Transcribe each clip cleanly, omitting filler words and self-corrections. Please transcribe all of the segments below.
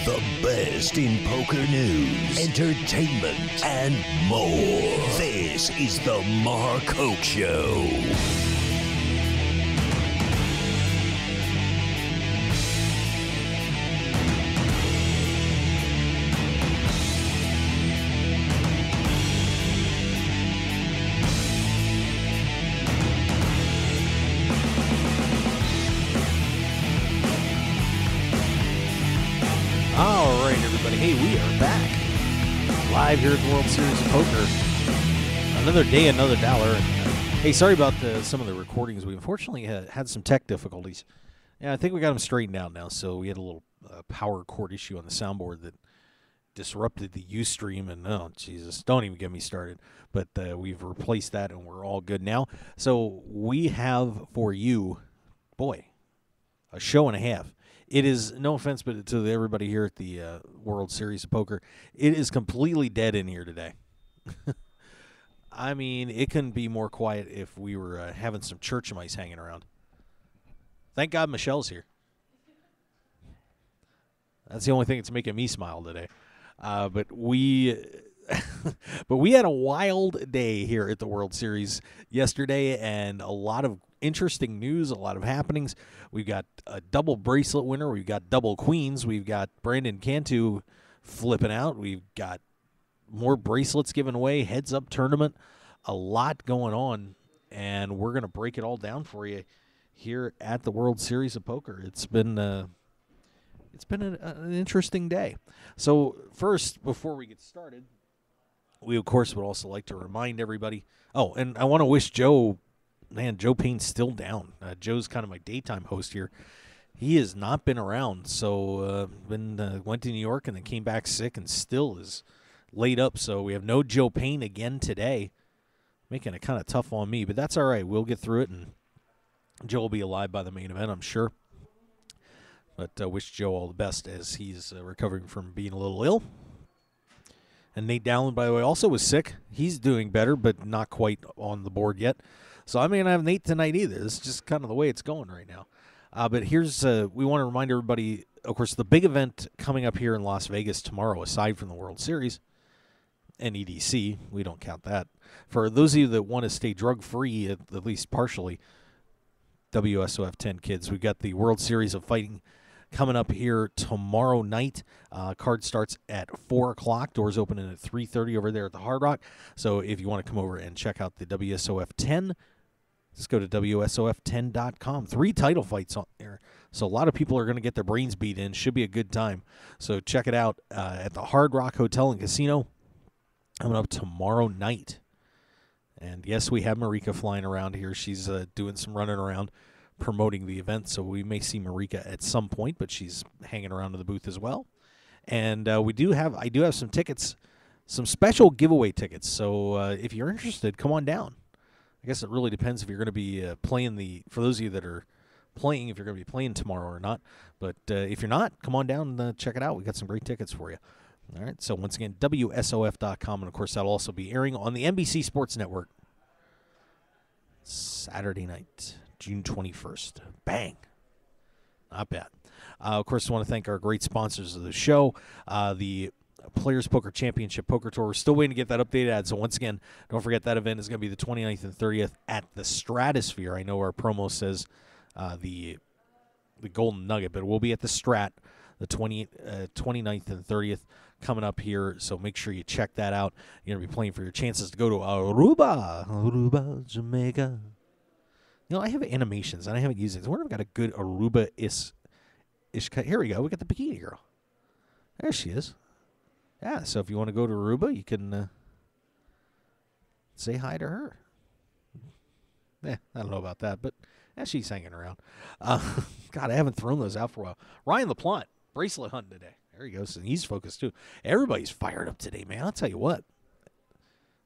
The best in poker news, entertainment, and more. This is the Hoke Show. All right, everybody. Hey, we are back live here at the World Series of Poker. Another day, another dollar. And, hey, sorry about some of the recordings. We unfortunately had some tech difficulties. Yeah, I think we got them straightened out now. So we had a little power cord issue on the soundboard that disrupted the Ustream. And, oh, Jesus, don't even get me started. But we've replaced that, and we're all good now. So we have for you, boy, a show and a half. It is, no offense, but to everybody here at the World Series of Poker, it is completely dead in here today. I mean, it couldn't be more quiet if we were having some church mice hanging around. Thank God Michelle's here. That's the only thing that's making me smile today. But we had a wild day here at the World Series yesterday, and a lot of interesting news, a lot of happenings. We've got a double bracelet winner. We've got double queens. We've got Brandon Cantu flipping out. We've got more bracelets given away, heads-up tournament, a lot going on, and we're going to break it all down for you here at the World Series of Poker. It's been an interesting day. So first, before we get started, we, of course, would also like to remind everybody. Oh, and I want to wish Joe. Man, Joe Payne's still down. Joe's kind of my daytime host here. He has not been around, so went to New York and then came back sick and still is laid up. So we have no Joe Payne again today, making it kind of tough on me. But that's all right. We'll get through it, and Joe will be alive by the main event, I'm sure. But wish Joe all the best as he's recovering from being a little ill. And Nate Dowland, by the way, also was sick. He's doing better, but not quite on the board yet. So I may not have Nate tonight either. This is just kind of the way it's going right now. But here's, we want to remind everybody, of course, the big event coming up here in Las Vegas tomorrow, aside from the World Series and EDC, we don't count that. For those of you that want to stay drug-free, at least partially, WSOF 10 kids, we've got the World Series of Fighting coming up here tomorrow night. Card starts at 4 o'clock. Doors open at 3:30 over there at the Hard Rock. So if you want to come over and check out the WSOF 10, just go to WSOF10.com. 3 title fights on there. So a lot of people are going to get their brains beat in. Should be a good time. So check it out at the Hard Rock Hotel and Casino coming up tomorrow night. And, yes, we have Marika flying around here. She's doing some running around promoting the event, so we may see Marika at some point, but she's hanging around in the booth as well. And I do have some tickets, some special giveaway tickets. So if you're interested, come on down. I guess it really depends if you're going to be playing for those of you that are playing, if you're going to be playing tomorrow or not. But if you're not, come on down and check it out. We got some great tickets for you. All right, so once again, WSOF.com, and, of course, that'll also be airing on the NBC Sports Network Saturday night, June 21st. Bang. Not bad. Of course, I want to thank our great sponsors of the show, the Players Poker Championship Poker Tour. We're still waiting to get that updated ad. So once again, don't forget that event is going to be the 29th and 30th at the Stratosphere. I know our promo says the Golden Nugget, but we'll be at the Strat the 29th and 30th coming up here. So make sure you check that out. You're going to be playing for your chances to go to Aruba, Jamaica. You know, I have animations, and I haven't used it. I wonder if I've got a good Aruba-ish cut. Here we go. We got the bikini girl. There she is. Yeah, so if you want to go to Aruba, you can say hi to her. I don't know about that, but she's hanging around. God, I haven't thrown those out for a while. Ryan LaPlante, bracelet hunting today. There he goes, and he's focused too. Everybody's fired up today, man. I'll tell you what.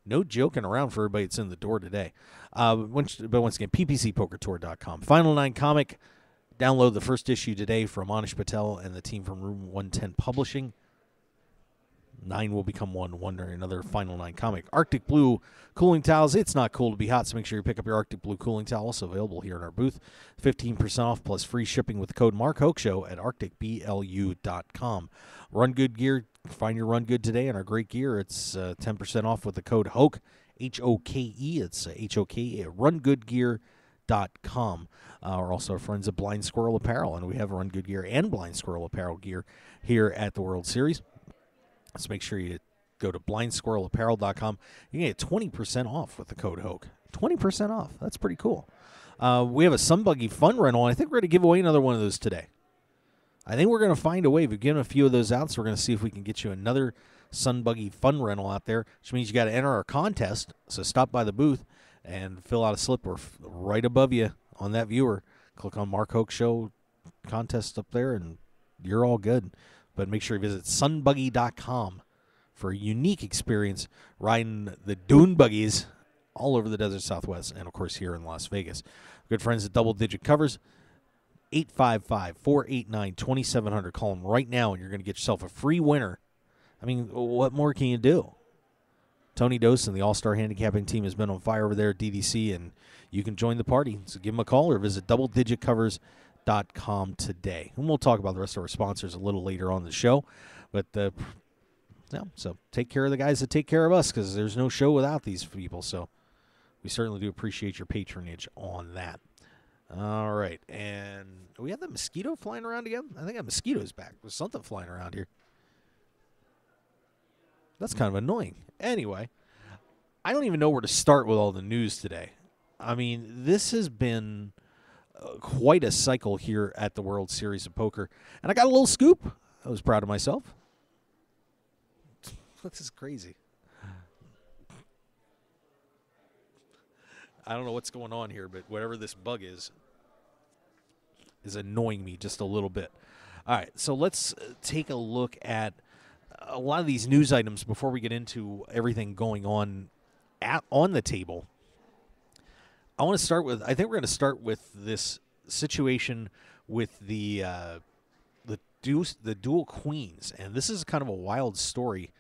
No joking around for everybody that's in the door today. But once again, ppcpokertour.com. Final 9 comic. Download the first issue today from Anish Patel and the team from Room 110 Publishing. 9 will become 1 during another Final 9 comic. Arctic Blue cooling towels. It's not cool to be hot, so make sure you pick up your Arctic Blue cooling towel. Also available here in our booth. 15% off plus free shipping with the code MarkHokeShow at arcticblu.com. Run Good Gear. Find your Run Good today on our great gear. It's 10% off with the code Hoke, H-O-K-E. It's H-O-K-E at rungoodgear.com. We're also our friends at Blind Squirrel Apparel, and we have Run Good Gear and Blind Squirrel Apparel gear here at the World Series. So make sure you go to blindsquirrelapparel.com. You can get 20% off with the code Hoke. 20% off. That's pretty cool. We have a Sun Buggy fun rental, and I think we're going to give away another one of those today. I think we're going to find a way. We've given a few of those out, so we're going to see if we can get you another Sun Buggy fun rental out there, which means you got to enter our contest. So stop by the booth and fill out a slip. We're right above you on that viewer. Click on Mark Hoke Show contest up there, and you're all good. But make sure you visit sunbuggy.com for a unique experience riding the dune buggies all over the desert Southwest and, of course, here in Las Vegas. Good friends at Double Digit Covers, 855-489-2700. Call them right now, and you're going to get yourself a free winner. I mean, what more can you do? Tony Dose and the All-Star Handicapping team has been on fire over there at DDC, and you can join the party. So give them a call or visit doubledigitcovers.com today. And we'll talk about the rest of our sponsors a little later on the show. But, so take care of the guys that take care of us, because there's no show without these people. So we certainly do appreciate your patronage on that. All right. And we have that mosquito flying around again? I think that mosquito's back. There's something flying around here. That's kind of annoying. Anyway, I don't even know where to start with all the news today. I mean, this has been quite a cycle here at the World Series of Poker. And I got a little scoop. I was proud of myself. This is crazy. I don't know what's going on here, but whatever this bug is annoying me just a little bit. All right, so let's take a look at a lot of these news items before we get into everything going on on the table. I think we're going to start with this situation with the dual queens, and this is kind of a wild story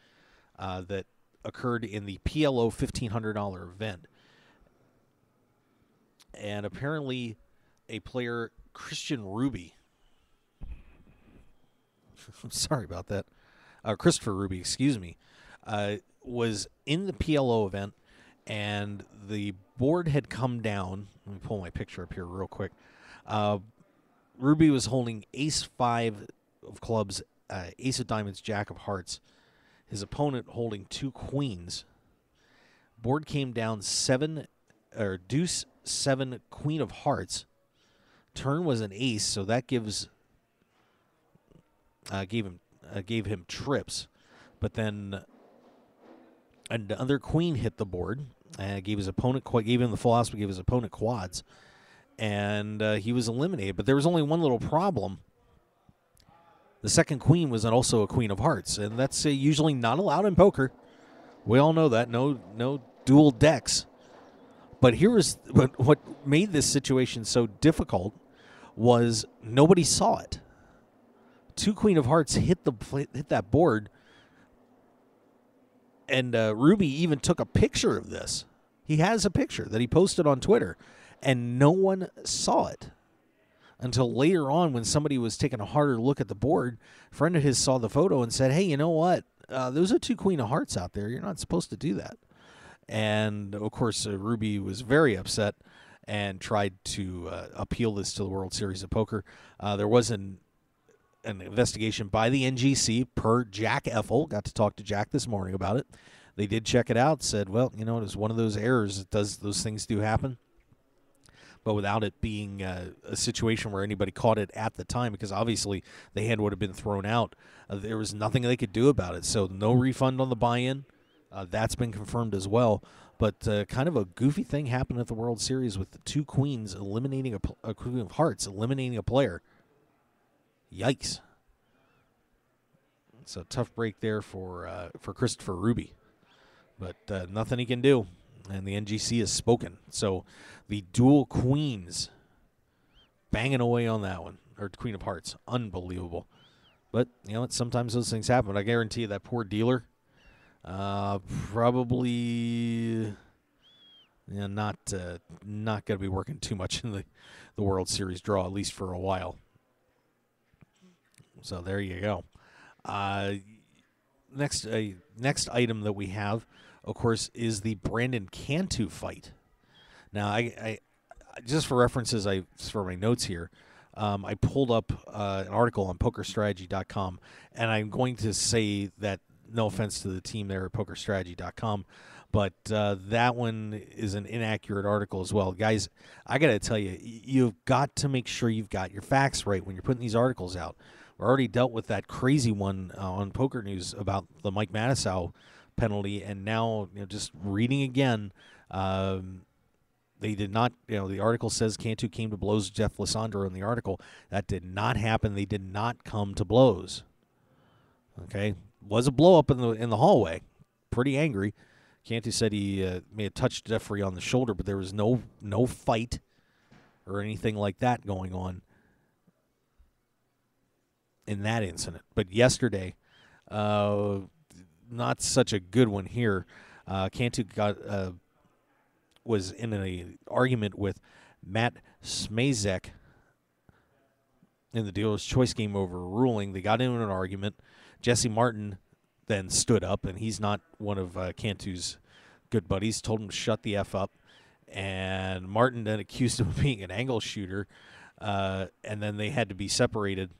that occurred in the PLO $1,500 event. And apparently a player, Christian Ruby, I'm sorry about that, Christopher Ruby, excuse me, was in the PLO event, and the board had come down. Let me pull my picture up here real quick. Ruby was holding ace-5 of clubs, ace of diamonds, jack of hearts. His opponent holding 2 queens. Board came down deuce 7, queen of hearts. Turn was an ace, so that gave him trips. But then another queen hit the board, gave him the full house, but gave his opponent quads, and he was eliminated. But there was only one little problem. The second queen was also a queen of hearts, and that's usually not allowed in poker. We all know that. No dual decks. But what made this situation so difficult was nobody saw it. 2 queen of hearts hit that board, and Ruby even took a picture of this. He has a picture that he posted on Twitter, and no one saw it until later on when somebody was taking a harder look at the board. A friend of his saw the photo and said, hey, you know what? Those are 2 queen of hearts out there. You're not supposed to do that. And, of course, Ruby was very upset and tried to appeal this to the World Series of Poker. There was an investigation by the NGC per Jack Effel. Got to talk to Jack this morning about it. They did check it out, said, well, it was one of those errors. Those things do happen. But without it being a situation where anybody caught it at the time, because obviously the hand would have been thrown out, there was nothing they could do about it. So no refund on the buy-in. That's been confirmed as well. But kind of a goofy thing happened at the World Series with the 2 queens eliminating a queen of hearts, eliminating a player. Yikes. It's a tough break there for Christopher Ruby. But nothing he can do. And the NGC has spoken. So the dual queens banging away on that one. Or Queen of Hearts. Unbelievable. But, you know what, sometimes those things happen. I guarantee you that poor dealer probably not going to be working too much in the World Series draw, at least for a while. So there you go. Next item that we have, of course, is the Brandon Cantu fight. Now, I just for references, for my notes here, I pulled up an article on PokerStrategy.com, and I'm going to say that, no offense to the team there at PokerStrategy.com, but that one is an inaccurate article as well. Guys, I got to tell you, you've got to make sure you've got your facts right when you're putting these articles out. We already dealt with that crazy one on Poker News about the Mike Matusow penalty, and now just reading again, they did not, the article says Cantu came to blows with Jeff Lissandro in the article. That did not happen. They did not come to blows. Okay? Was a blow up in the hallway. Pretty angry. Cantu said he may have touched Jeffrey on the shoulder, but there was no fight or anything like that going on in that incident. But yesterday, not such a good one here. Cantu was in an argument with Matt Smazek in the dealer's choice game over ruling. They got into an argument. Jesse Martin then stood up, and he's not one of Cantu's good buddies, told him to shut the F up. And Martin then accused him of being an angle shooter, and then they had to be separated.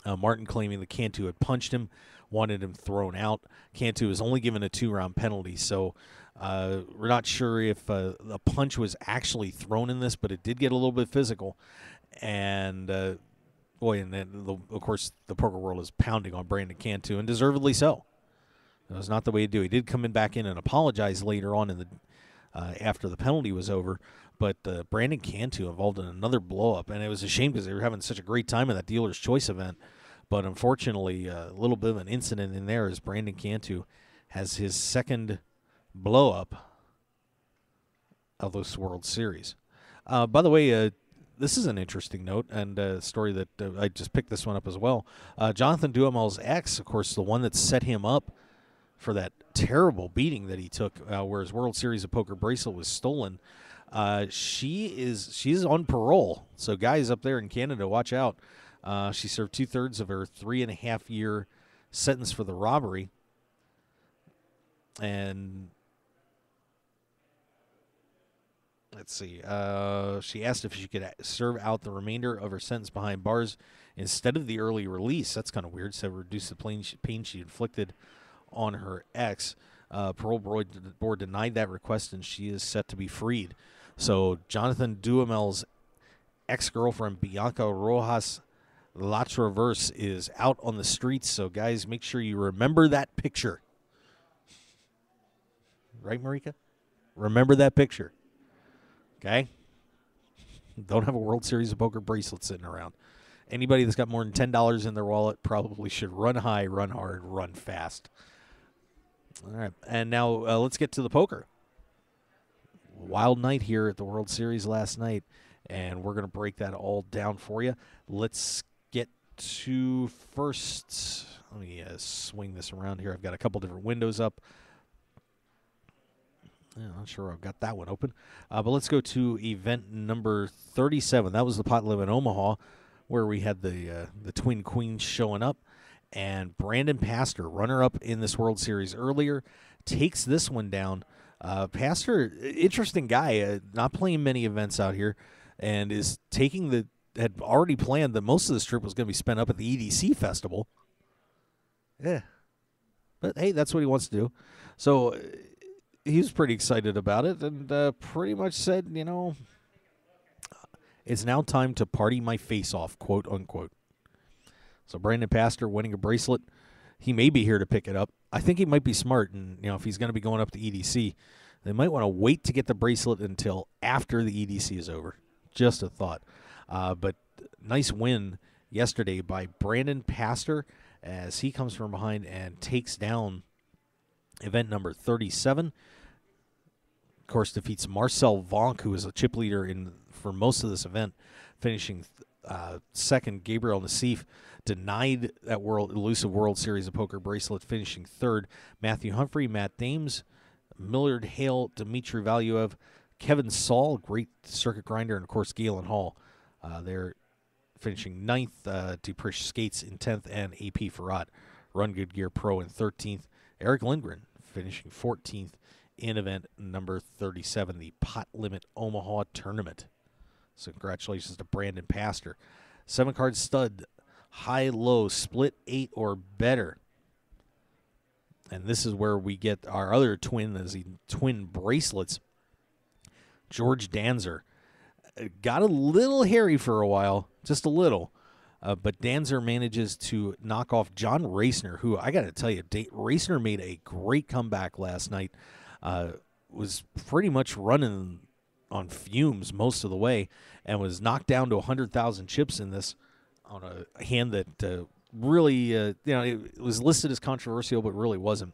Martin claiming that Cantu had punched him, wanted him thrown out. Cantu was only given a 2-round penalty, so we're not sure if a punch was actually thrown in this, but it did get a little bit physical. And, and then, of course, the poker world is pounding on Brandon Cantu, and deservedly so. It was not the way to do it. He did come back in and apologize later on after the penalty was over. But Brandon Cantu involved in another blow-up, and it was a shame because they were having such a great time at that dealer's choice event. But unfortunately, a little bit of an incident in there as Brandon Cantu has his second blow-up of this World Series. By the way, this is an interesting note and a story that I just picked this one up as well. Jonathan Duhamel's ex, of course, the one that set him up for that terrible beating that he took where his World Series of Poker bracelet was stolen. She's on parole. So guys up there in Canada, watch out. She served 2/3 of her 3.5-year sentence for the robbery. And let's see. She asked if she could serve out the remainder of her sentence behind bars instead of the early release. That's kind of weird. So reduce the pain she inflicted on her ex. Parole board denied that request, and she is set to be freed. So Jonathan Duhamel's ex-girlfriend, Bianca Rojas Latraverse, is out on the streets. So, guys, make sure you remember that picture. Right, Marika? Remember that picture. Okay? Don't have a World Series of Poker bracelet sitting around. Anybody that's got more than $10 in their wallet probably should run high, run hard, run fast. All right, and now let's get to the poker. Wild night here at the World Series last night, and we're going to break that all down for you. Let's get to first. Let me swing this around here. I've got a couple different windows up. I'm not sure I've got that one open. But let's go to event number 37. That was the Pot Live in Omaha, where we had the Twin Queens showing up. And Brandon Pastor, runner-up in this World Series earlier, takes this one down. Pastor, interesting guy, not playing many events out here, and is had already planned that most of this trip was going to be spent up at the EDC festival. Yeah. But, hey, that's what he wants to do. So he was pretty excited about it and pretty much said, it's now time to party my face off, quote, unquote. So Brandon Pastor winning a bracelet. He may be here to pick it up. I think he might be smart, and if he's going to be going up to EDC, they might want to wait to get the bracelet until after the EDC is over. Just a thought. But nice win yesterday by Brandon Pastor as he comes from behind and takes down event number 37. Of course, defeats Marcel Vonk, who was a chip leader for most of this event, finishing second. Gabriel Nassif denied that elusive World Series of Poker bracelet, finishing third. Matthew Humphrey, Matt Dames, Millard Hale, Dmitry Valuev, Kevin Saul, great circuit grinder, and, of course, Galen Hall. They're finishing ninth. Deprish Skates in 10th, and AP Farad, Run Good Gear Pro, in 13th. Eric Lindgren finishing 14th in event number 37, the Pot Limit Omaha Tournament. So congratulations to Brandon Pastor. 7-card stud, high-low, split 8 or better. And this is where we get our other twin bracelets. George Danzer. Got a little hairy for a while, just a little. But Danzer manages to knock off John Racner, who, I got to tell you, Racner made a great comeback last night. Was pretty much running on fumes most of the way and was knocked down to 100,000 chips in this on a hand that really, it was listed as controversial, but really wasn't.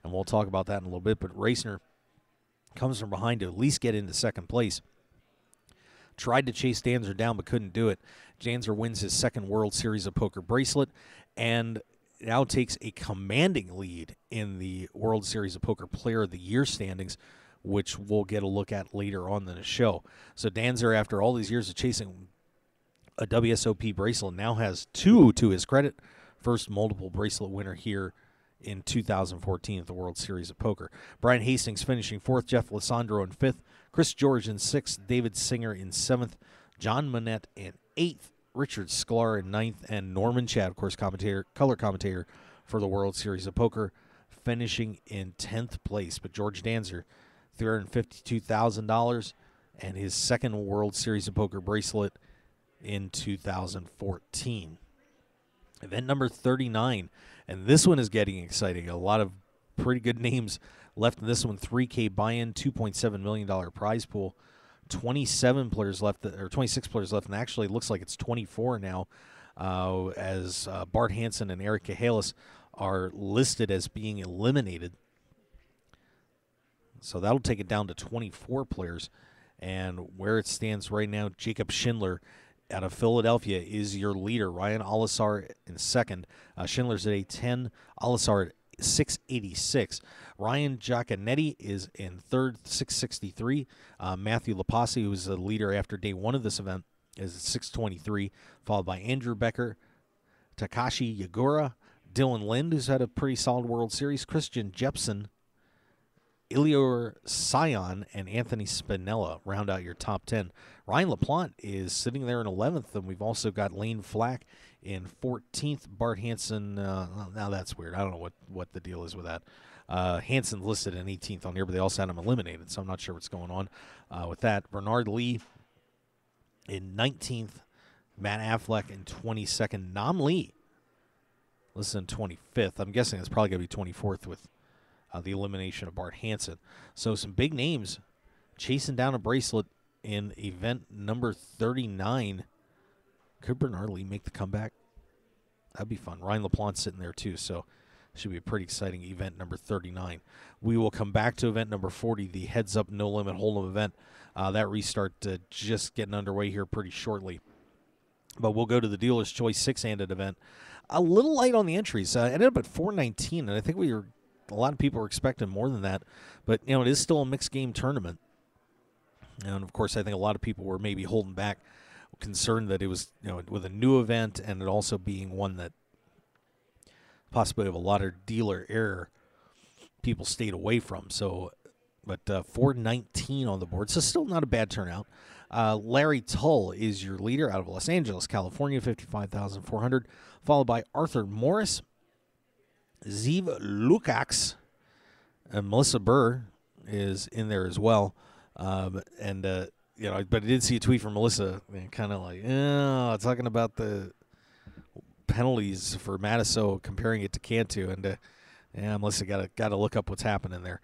And we'll talk about that in a little bit. But Racner comes from behind to at least get into second place. Tried to chase Danzer down, but couldn't do it. Danzer wins his second World Series of Poker bracelet and now takes a commanding lead in the World Series of Poker Player of the Year standings, which we'll get a look at later on in the show. So Danzer, after all these years of chasing a WSOP bracelet, now has 2 to his credit. First multiple bracelet winner here in 2014 at the World Series of Poker. Brian Hastings finishing 4th, Jeff Lissandro in 5th, Chris George in 6th, David Singer in 7th, John Monette in 8th, Richard Sklar in 9th, and Norman Chad, of course, color commentator for the World Series of Poker, finishing in 10th place. But George Danzer, $352,000, and his second World Series of Poker bracelet in 2014. Event number 39, and this one is getting exciting. A lot of pretty good names left in this one. 3K buy-in, $2.7 million prize pool. 27 players left, or 26 players left, and actually it looks like it's 24 now, as Bart Hansen and Eric Cahalis are listed as being eliminated. So that'll take it down to 24 players. And where it stands right now, Jacob Schindler out of Philadelphia is your leader. Ryan Olisar in second. Schindler's at 810. Olisar at 686. Ryan Giaconetti is in third, 663. Matthew Lapasi, who was the leader after day one of this event, is at 623, followed by Andrew Becker, Takashi Yagura, Dylan Lind, who's had a pretty solid World Series, Christian Jepsen, Ilior Sion, and Anthony Spinella round out your top 10. Ryan LaPlante is sitting there in 11th, and we've also got Lane Flack in 14th. Bart Hansen, now that's weird. I don't know what the deal is with that. Hansen's listed in 18th on here, but they also had him eliminated, so I'm not sure what's going on with that. Bernard Lee in 19th. Matt Affleck in 22nd. Nam Lee listed in 25th. I'm guessing it's probably going to be 24th with the elimination of Bart Hansen. So some big names chasing down a bracelet in event number 39. Could Bernard Lee make the comeback? That'd be fun. Ryan LaPlante sitting there too, so should be a pretty exciting event number 39. We will come back to event number 40, the Heads Up No Limit Hold'em event. That restart just getting underway here pretty shortly. But we'll go to the Dealer's Choice 6-handed event. A little light on the entries. Ended up at 419, and I think a lot of people were expecting more than that. But, it is still a mixed game tournament. And, of course, I think a lot of people were maybe holding back, concerned that it was, with a new event and it also being one that possibly have a lot of dealer error, people stayed away from. So, but 419 on the board, so still not a bad turnout. Larry Tull is your leader out of Los Angeles, California, 55,400, followed by Arthur Morris, Zeev Lukacs, and Melissa Burr is in there as well. But I did see a tweet from Melissa, kind of like, talking about the penalties for Mataso, comparing it to Cantu, and Melissa got to look up what's happening there.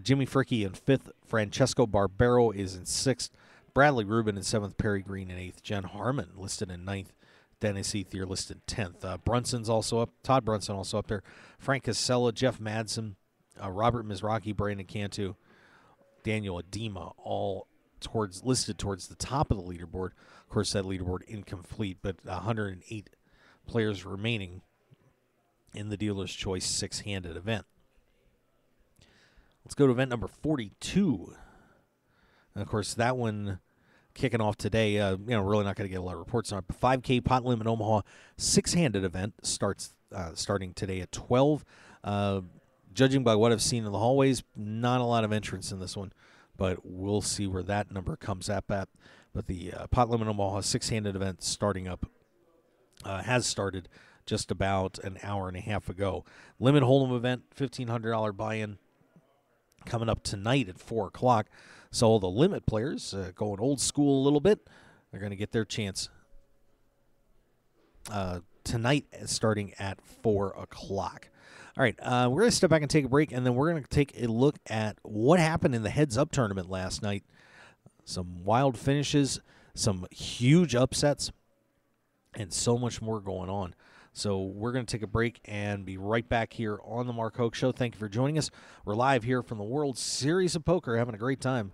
Jimmy Fricke in 5th, Francesco Barbero is in 6th, Bradley Rubin in 7th, Perry Green in 8th, Jen Harmon listed in 9th, Dennis Ethier listed 10th. Brunson's also up, Todd Brunson also up there, Frank Casella, Jeff Madsen, Robert Mizraki, Brandon Cantu, Daniel Adema, all listed towards the top of the leaderboard. Of course, that leaderboard incomplete, but 108 players remaining in the dealer's choice 6-handed event. Let's go to event number 42. And of course, that one kicking off today. Really not going to get a lot of reports on it. But 5K Pot Limit Omaha 6-handed event starting today at 12. Judging by what I've seen in the hallways, not a lot of entrants in this one, but we'll see where that number comes up at. But the Pot Limit Omaha 6-handed event starting up has started just about an hour and a half ago. Limit Hold'em event, $1,500 buy-in, coming up tonight at 4 o'clock. So all the limit players going old school a little bit, they're going to get their chance tonight starting at 4 o'clock. All right, we're going to step back and take a break, and then we're going to take a look at what happened in the heads-up tournament last night. Some wild finishes, some huge upsets, and so much more going on. So we're going to take a break and be right back here on the Mark Hoke Show. Thank you for joining us. We're live here from the World Series of Poker, having a great time.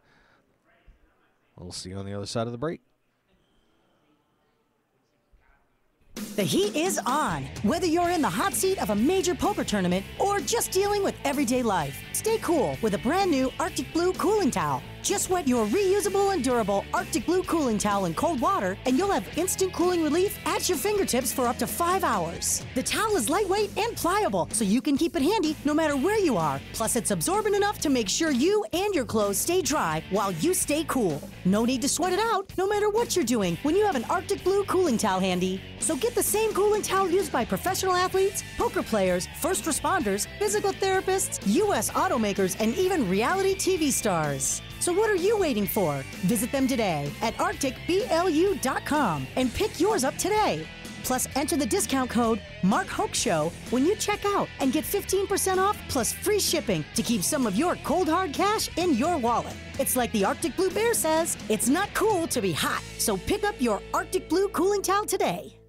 We'll see you on the other side of the break. The heat is on. Whether you're in the hot seat of a major poker tournament or just dealing with everyday life, stay cool with a brand new Arctic Blue cooling towel. Just wet your reusable and durable Arctic Blue cooling towel in cold water, and you'll have instant cooling relief at your fingertips for up to 5 hours. The towel is lightweight and pliable, so you can keep it handy no matter where you are. Plus, it's absorbent enough to make sure you and your clothes stay dry while you stay cool. No need to sweat it out, no matter what you're doing, when you have an Arctic Blue cooling towel handy. So get the same cooling towel used by professional athletes, poker players, first responders, physical therapists, U.S. automakers, and even reality TV stars. So what are you waiting for? Visit them today at arcticblu.com and pick yours up today. Plus, enter the discount code Mark Hoke Show when you check out and get 15% off plus free shipping to keep some of your cold hard cash in your wallet. It's like the Arctic Blue Bear says, it's not cool to be hot. So pick up your Arctic Blue cooling towel today.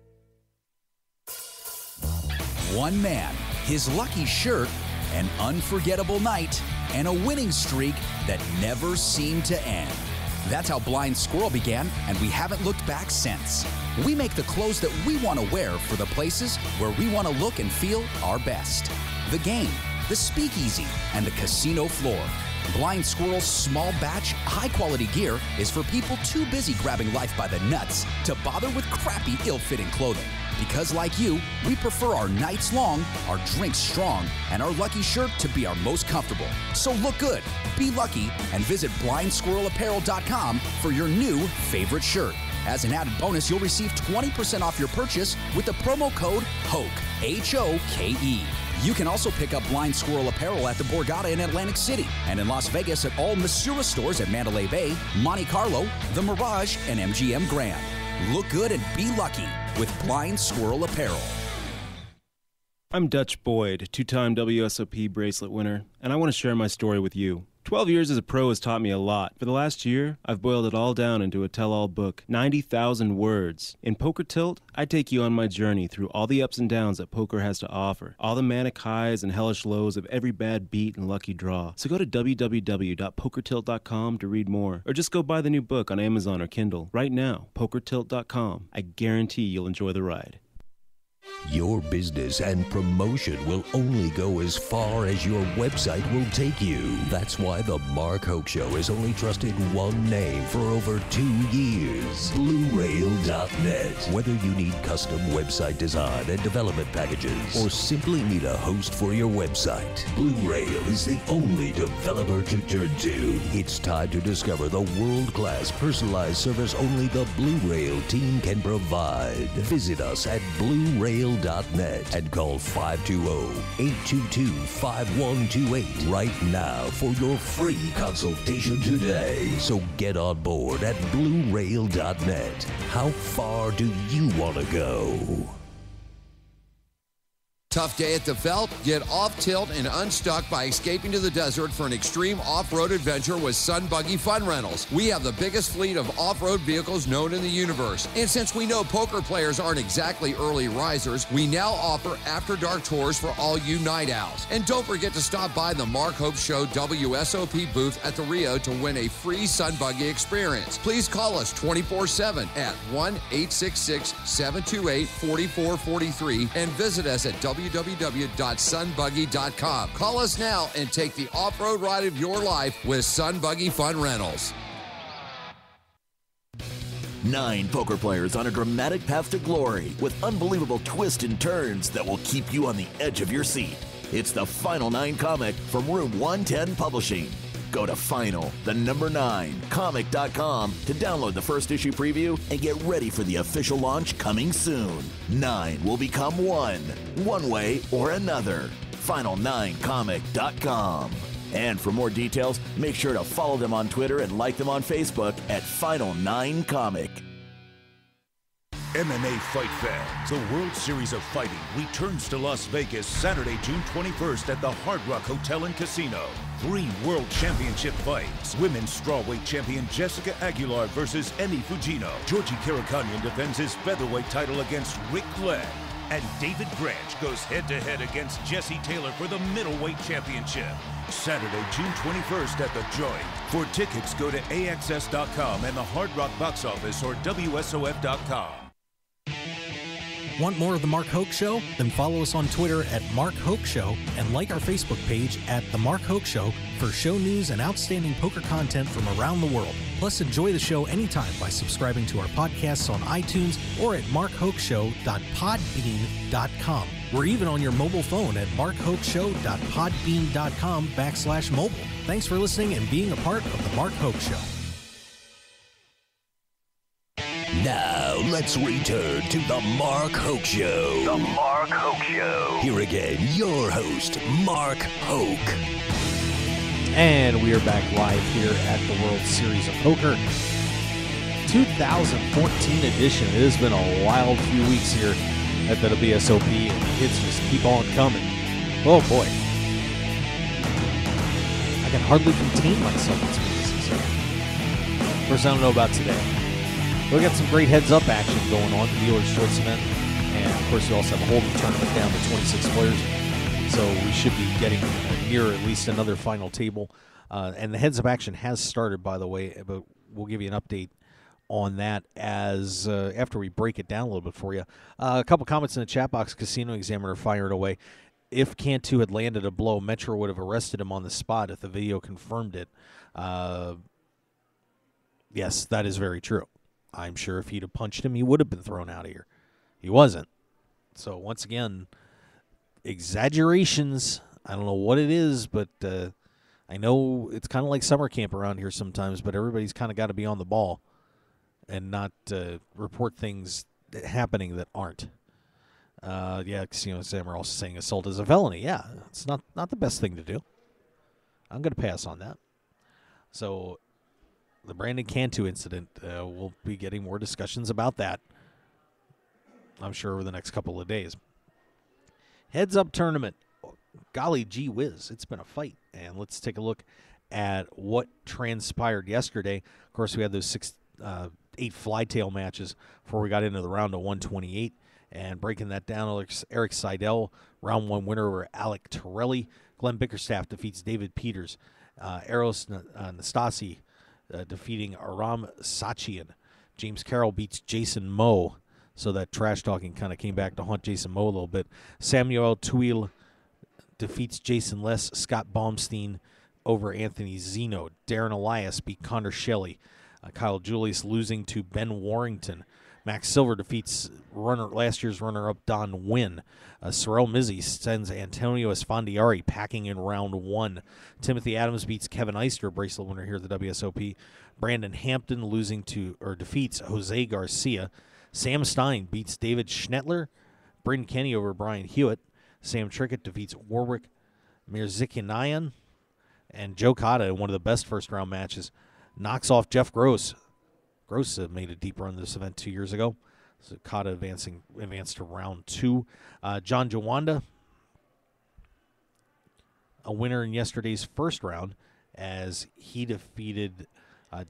One man, his lucky shirt, an unforgettable night, and a winning streak that never seemed to end. That's how Blind Squirrel began, and we haven't looked back since. We make the clothes that we want to wear for the places where we want to look and feel our best. The game, the speakeasy, and the casino floor. Blind Squirrel's small batch, high-quality gear is for people too busy grabbing life by the nuts to bother with crappy, ill-fitting clothing. Because like you, we prefer our nights long, our drinks strong, and our lucky shirt to be our most comfortable. So look good, be lucky, and visit blindsquirrelapparel.com for your new favorite shirt. As an added bonus, you'll receive 20% off your purchase with the promo code HOKE, H-O-K-E. You can also pick up Blind Squirrel apparel at the Borgata in Atlantic City and in Las Vegas at all Masura stores at Mandalay Bay, Monte Carlo, The Mirage, and MGM Grand. Look good and be lucky with Blind Squirrel apparel. I'm Dutch Boyd, two-time WSOP bracelet winner, and I want to share my story with you. 12 years as a pro has taught me a lot. For the last year, I've boiled it all down into a tell-all book, 90,000 words. In Poker Tilt, I take you on my journey through all the ups and downs that poker has to offer, all the manic highs and hellish lows of every bad beat and lucky draw. So go to www.pokertilt.com to read more, or just go buy the new book on Amazon or Kindle right now, pokertilt.com. I guarantee you'll enjoy the ride. Your business and promotion will only go as far as your website will take you. That's why the Mark Hoke Show has only trusted one name for over 2 years, BlueRail.net. Whether you need custom website design and development packages, or simply need a host for your website, Blue Rail is the only developer to turn to. It's time to discover the world-class personalized service only the Blue Rail team can provide. Visit us at BlueRail.net and call 520-822-5128 right now for your free consultation today. So get on board at BlueRail.net. How far do you want to go? Tough day at the Felt? Get off tilt and unstuck by escaping to the desert for an extreme off-road adventure with Sun Buggy Fun Rentals. We have the biggest fleet of off-road vehicles known in the universe. And since we know poker players aren't exactly early risers, we now offer after-dark tours for all you night owls. And don't forget to stop by the Mark Hope Show WSOP booth at the Rio to win a free Sun Buggy experience. Please call us 24/7 at 1-866-728-4443 and visit us at www.sunbuggy.com. Call us now and take the off-road ride of your life with Sun Buggy Fun Rentals. 9 poker players on a dramatic path to glory with unbelievable twists and turns that will keep you on the edge of your seat. It's the Final 9 comic from Room 110 Publishing. Go to final9comic.com to download the first issue preview and get ready for the official launch coming soon. 9 will become one way or another. Final9comic.com. And for more details, make sure to follow them on Twitter and like them on Facebook at Final9Comic. MMA fight fans, the World Series of Fighting returns to Las Vegas Saturday, June 21st at the Hard Rock Hotel and Casino. 3 World Championship fights. Women's strawweight champion Jessica Aguilar versus Emi Fujino. Georgie Karakanyan defends his featherweight title against Rick Glenn. And David Branch goes head-to-head against Jesse Taylor for the middleweight championship. Saturday, June 21st at The Joint. For tickets, go to AXS.com and the Hard Rock box office or WSOF.com. Want more of The Mark Hoke Show? Then follow us on Twitter at Mark Hoke Show and like our Facebook page at The Mark Hoke Show for show news and outstanding poker content from around the world. Plus, enjoy the show anytime by subscribing to our podcasts on iTunes or at markhokeshow.podbean.com. We're even on your mobile phone at markhokeshow.podbean.com/mobile. Thanks for listening and being a part of The Mark Hoke Show. Now, let's return to the Mark Hoke Show. The Mark Hoke Show. Here again, your host, Mark Hoke. And we are back live here at the World Series of Poker 2014 edition. It has been a wild few weeks here at the WSOP, and the hits just keep on coming. Oh boy. I can hardly contain myself. It's amazing. Of course, I don't know about today. We got some great heads-up action going on, the dealer's choice event, and of course we also have a hold'em tournament down to 26 players, so we should be getting near at least another final table. And the heads-up action has started, by the way, but we'll give you an update on that as after we break it down a little bit for you. A couple comments in the chat box. Casino Examiner fired away. If Cantu had landed a blow, Metro would have arrested him on the spot if the video confirmed it. Yes, that is very true. I'm sure if he'd have punched him, he would have been thrown out of here. He wasn't. So, once again, exaggerations. I don't know what it is, but I know it's kind of like summer camp around here sometimes, but everybody's kind of got to be on the ball and not report things happening that aren't. Yeah, Casino Examiner also saying assault is a felony. Yeah, it's not the best thing to do. I'm going to pass on that. So, the Brandon Cantu incident, we'll be getting more discussions about that, I'm sure, over the next couple of days. Heads-up tournament. Golly gee whiz, it's been a fight. And let's take a look at what transpired yesterday. Of course, we had those 8 fly-tail matches before we got into the round of 128. And breaking that down, Eric Seidel, round 1 winner over Alec Torelli. Glenn Bickerstaff defeats David Peters. Eros Nastasi defeating Aram Sachian. James Carroll beats Jason Moe, so that trash talking kind of came back to haunt Jason Moe a little bit. Samuel Tuil defeats Jason Less. Scott Baumstein over Anthony Zeno. Darren Elias beat Connor Shelley. Kyle Julius losing to Ben Warrington. Max Silver defeats last year's runner-up Don Wynn. Sorrel Mizzi sends Antonio Esfandiari packing in round 1. Timothy Adams beats Kevin Eister, bracelet winner here at the WSOP. Brandon Hampton defeats Jose Garcia. Sam Stein beats David Schnettler. Bryn Kenny over Brian Hewitt. Sam Trickett defeats Warwick Mirzikanayan. And Joe Cotta in one of the best first-round matches knocks off Jeff Gross. Gross made a deep run this event 2 years ago. So Cotta advanced to round 2. John Jawanda a winner in yesterday's first round as he defeated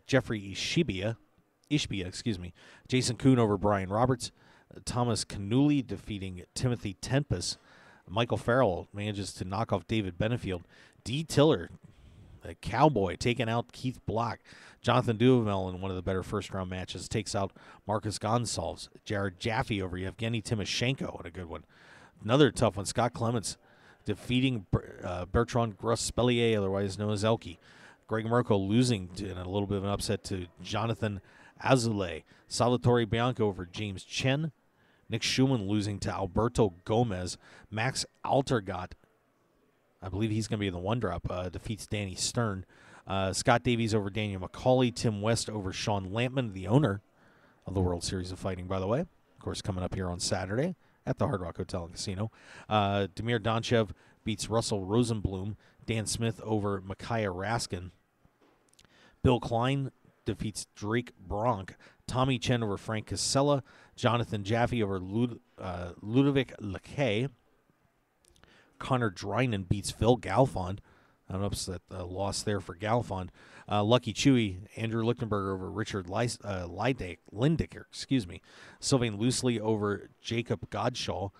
Jeffrey Ishbia, Jason Kuhn over Brian Roberts, Thomas Canuli defeating Timothy Tempest. Michael Farrell manages to knock off David Benefield. D. Tiller, a Cowboy, taking out Keith Block. Jonathan Duhamel in one of the better first-round matches takes out Marcus Gonsalves. Jared Jaffe over Yevgeny Timoshenko. What a good one. Another tough one, Scott Clements defeating Bertrand Grospellier, otherwise known as Elke. Greg Mirko losing in a little bit of an upset to Jonathan Azule. Salvatore Bianco over James Chen. Nick Schumann losing to Alberto Gomez. Max Altergott, I believe he's going to be in the one-drop, defeats Danny Stern. Scott Davies over Daniel McCauley. Tim West over Sean Lampman, the owner of the World Series of Fighting, by the way. Of course, coming up here on Saturday at the Hard Rock Hotel and Casino. Damir Donchev beats Russell Rosenblum. Dan Smith over Micaiah Raskin. Bill Klein defeats Drake Bronk. Tommy Chen over Frank Casella. Jonathan Jaffe over Ludovic Laquet. Connor Drynan beats Phil Galfond. An upset loss there for Galfond. Lucky Chewy, Andrew Lichtenberger over Richard Lindicker. Sylvain Loosely over Jacob Godshaw.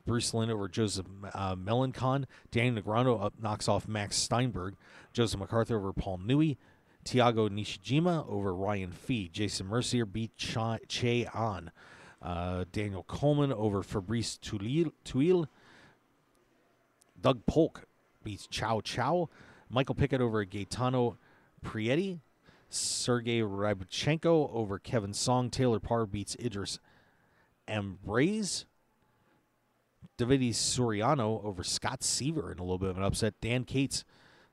Bruce Lynn over Joseph Melancon. Danny Negreanu knocks off Max Steinberg. Joseph MacArthur over Paul Newey. Tiago Nishijima over Ryan Fee. Jason Mercier beat Che An. Daniel Coleman over Fabrice Tuile. Doug Polk beats Chow Chow. Michael Pickett over Gaetano Prietti. Sergey Rybchenko over Kevin Song. Taylor Parr beats Idris Ambrose. Davidis Soriano over Scott Seaver in a little bit of an upset. Dan Cates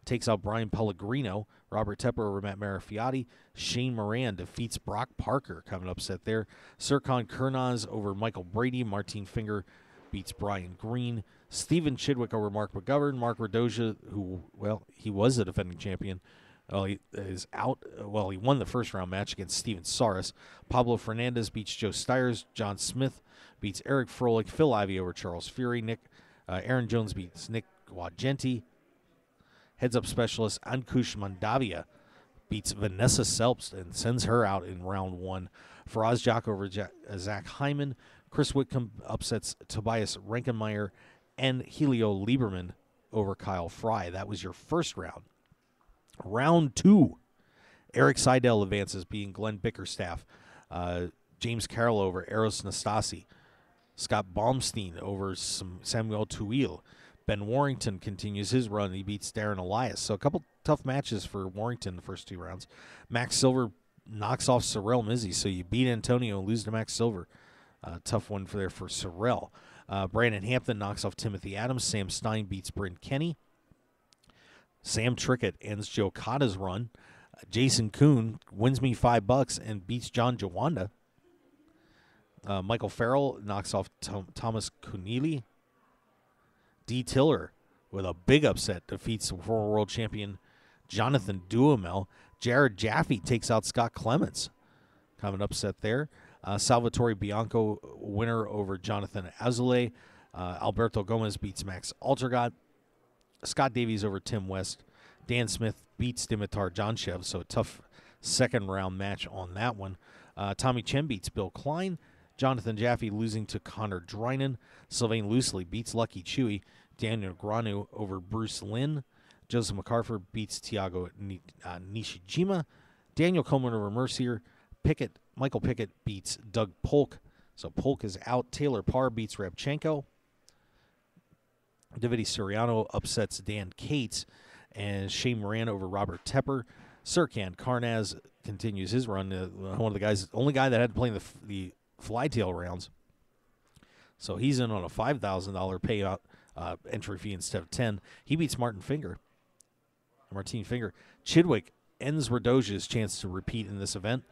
takes out Brian Pellegrino. Robert Tepper over Matt Marafiotti. Shane Moran defeats Brock Parker. Coming upset there. Serkan Kurnaz over Michael Brady. Martine Finger beats Brian Green. Stephen Chidwick over Mark McGovern. Mark Radoja, who, well, he was the defending champion. He is out. Well, he won the first-round match against Steven Saris. Pablo Fernandez beats Joe Stiers. John Smith beats Eric Froelich. Phil Ivey over Charles Fury. Aaron Jones beats Nick Guagenti. Heads-up specialist Ankush Mandavia beats Vanessa Selps and sends her out in round one. Faraz Jock over Zach Hyman. Chris Whitcomb upsets Tobias Rankenmeyer. And Helio Lieberman over Kyle Fry. That was your first round. Round two. Eric Seidel advances, beating Glenn Bickerstaff. James Carroll over Eros Nastasi. Scott Baumstein over Samuel Tuile. Ben Warrington continues his run. He beats Darren Elias. So a couple tough matches for Warrington the first two rounds. Max Silver knocks off Sorrel Mizzi. So you beat Antonio and lose to Max Silver. Tough one for Sorrel. Brandon Hampton knocks off Timothy Adams. Sam Stein beats Bryn Kenny. Sam Trickett ends Joe Cotta's run. Jason Kuhn wins me $5 and beats John Jawanda. Michael Farrell knocks off Thomas Kunili. D. Tiller with a big upset defeats former world champion Jonathan Duhamel. Jared Jaffe takes out Scott Clements. Kind of an upset there. Salvatore Bianco winner over Jonathan Azule. Alberto Gomez beats Max Altergott. Scott Davies over Tim West. Dan Smith beats Dimitar Johnchev, so a tough second-round match on that one. Tommy Chen beats Bill Klein. Jonathan Jaffe losing to Connor Drynan. Sylvain Loosely beats Lucky Chewy. Daniel Granu over Bruce Lynn. Joseph MacArthur beats Tiago Nishijima. Daniel Coleman over Mercier. Michael Pickett beats Doug Polk. So Polk is out. Taylor Parr beats Rabchenko. Davidis Soriano upsets Dan Cates. And Shane Moran over Robert Tepper. Serkan Karnaz continues his run. One of the guys, only guy that had to play in the flytail rounds. So he's in on a $5,000 payout entry fee instead of $10,000. He beats Martine Finger. Chidwick ends Radoja's chance to repeat in this event.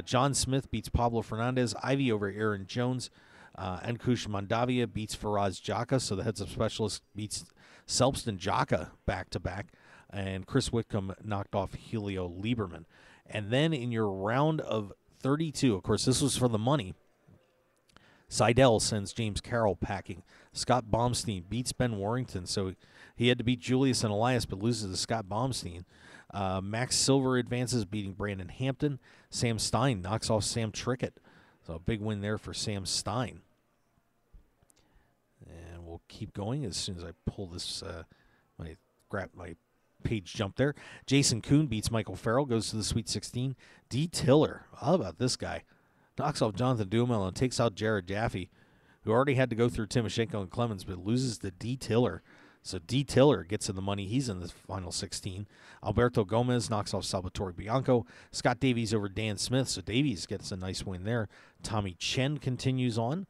John Smith beats Pablo Fernandez. Ivy over Aaron Jones. Ankush Mandavia beats Faraz Jaka. So the heads-up specialist beats Selbst Jaka back-to-back. And Chris Whitcomb knocked off Helio Lieberman. And then in your round of 32, of course, this was for the money. Seidel sends James Carroll packing. Scott Baumstein beats Ben Warrington, so he had to beat Julius and Elias, but loses to Scott Baumstein. Max Silver advances, beating Brandon Hampton. Sam Stein knocks off Sam Trickett. So a big win there for Sam Stein. And we'll keep going as soon as I pull this, grab my page jump there. Jason Kuhn beats Michael Farrell, goes to the Sweet 16. D. Tiller, how about this guy? Knocks off Jonathan Duhamel and takes out Jared Jaffe, who already had to go through Timoshenko and Clemens, but loses to D. Tiller. So D. Tiller gets in the money. He's in the final 16. Alberto Gomez knocks off Salvatore Bianco. Scott Davies over Dan Smith, so Davies gets a nice win there. Tommy Chen continues on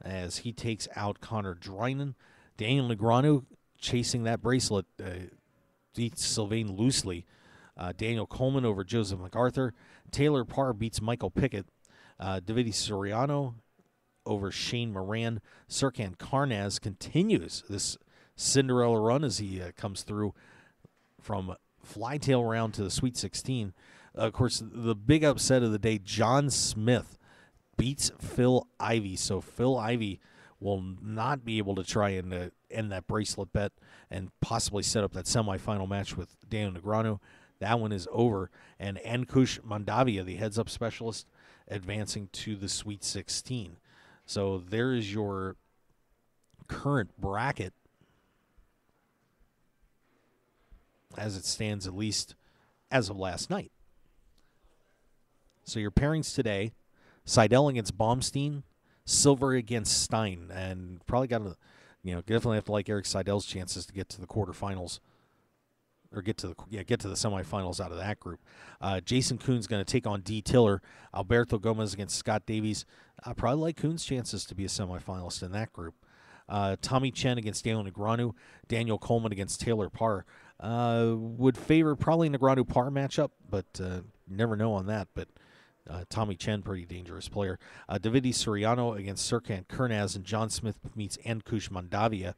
as he takes out Connor Drynan. Daniel Negreanu chasing that bracelet, beats Sylvain Loosely. Daniel Coleman over Joseph MacArthur. Taylor Parr beats Michael Pickett. Davide Soriano over Shane Moran. Serkan Karnaz continues this Cinderella run as he comes through from flytail round to the Sweet 16. Of course, the big upset of the day, John Smith beats Phil Ivey. So Phil Ivey will not be able to try and end that bracelet bet and possibly set up that semifinal match with Daniel Negreanu. That one is over. And Ankush Mandavia, the heads-up specialist, advancing to the Sweet 16. So there is your current bracket as it stands, at least as of last night. So your pairings today, Seidel against Baumstein, Silver against Stein, and probably got to, definitely have to like Eric Seidel's chances to get to the quarterfinals, or get to the semifinals out of that group. Jason Kuhn's going to take on D. Tiller. Alberto Gomez against Scott Davies. I probably like Kuhn's chances to be a semifinalist in that group. Tommy Chen against Daniel Negreanu. Daniel Coleman against Taylor Parr. Would favor probably Negreanu Parr matchup, but never know on that. But Tommy Chen, pretty dangerous player. Davide Soriano against Serkan Kurnaz, and John Smith meets Ankush Mandavia.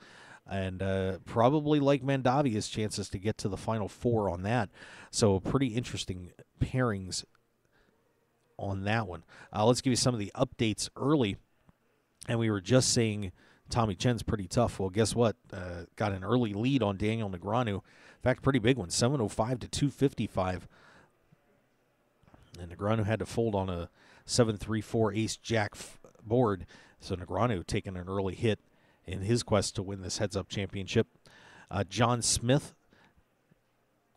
And probably like Mandavia's chances to get to the Final Four on that. So pretty interesting pairings on that one. Let's give you some of the updates early. And we were just saying Tommy Chen's pretty tough. Well, guess what? Got an early lead on Daniel Negreanu. In fact, pretty big one, 705 to 255. And Negreanu had to fold on a 7-3-4 ace-jack board. So Negreanu taking an early hit in his quest to win this heads-up championship. John Smith,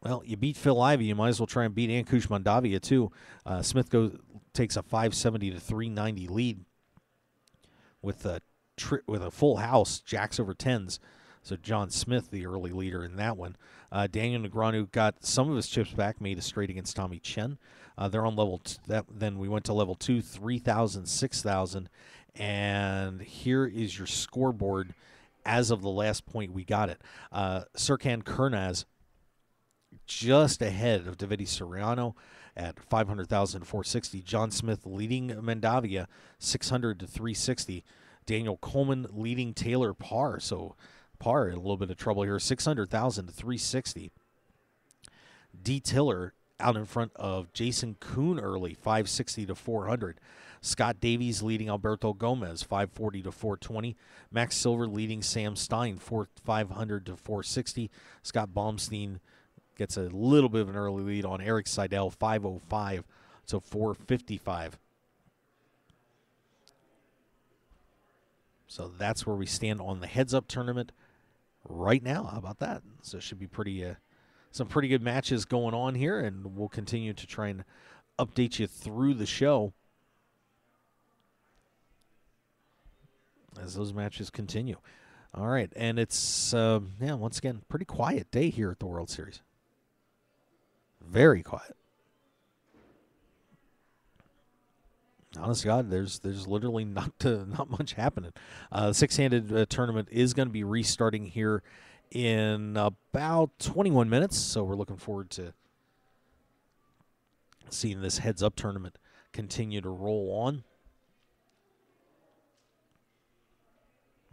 well, you beat Phil Ivey. You might as well try and beat Ankush Mandavia, too. Smith takes a 570 to 390 lead with a full house, jacks over tens. So John Smith, the early leader in that one. Daniel Negreanu got some of his chips back, made a straight against Tommy Chen. They're on level then we went to level 2, 3,000, 6,000. And here is your scoreboard as of the last point we got it. Serkan Kurnaz just ahead of Davide Soriano at 500,000 to 460. John Smith leading Mandavia 600 to 360. Daniel Coleman leading Taylor Parr. So Parr in a little bit of trouble here, 600,000 to 360. D. Tiller out in front of Jason Kuhn early, 560 to 400. Scott Davies leading Alberto Gomez, 540 to 420. Max Silver leading Sam Stein, 500 to 460. Scott Baumstein gets a little bit of an early lead on Eric Seidel, 505 to 455. So that's where we stand on the heads-up tournament right now. How about that? So it should be some pretty good matches going on here, and we'll continue to try and update you through the show as those matches continue. All right, and it's, once again, pretty quiet day here at the World Series. Very quiet. Honest to God, there's literally not much happening. The six-handed tournament is going to be restarting here in about 21 minutes, so we're looking forward to seeing this heads-up tournament continue to roll on.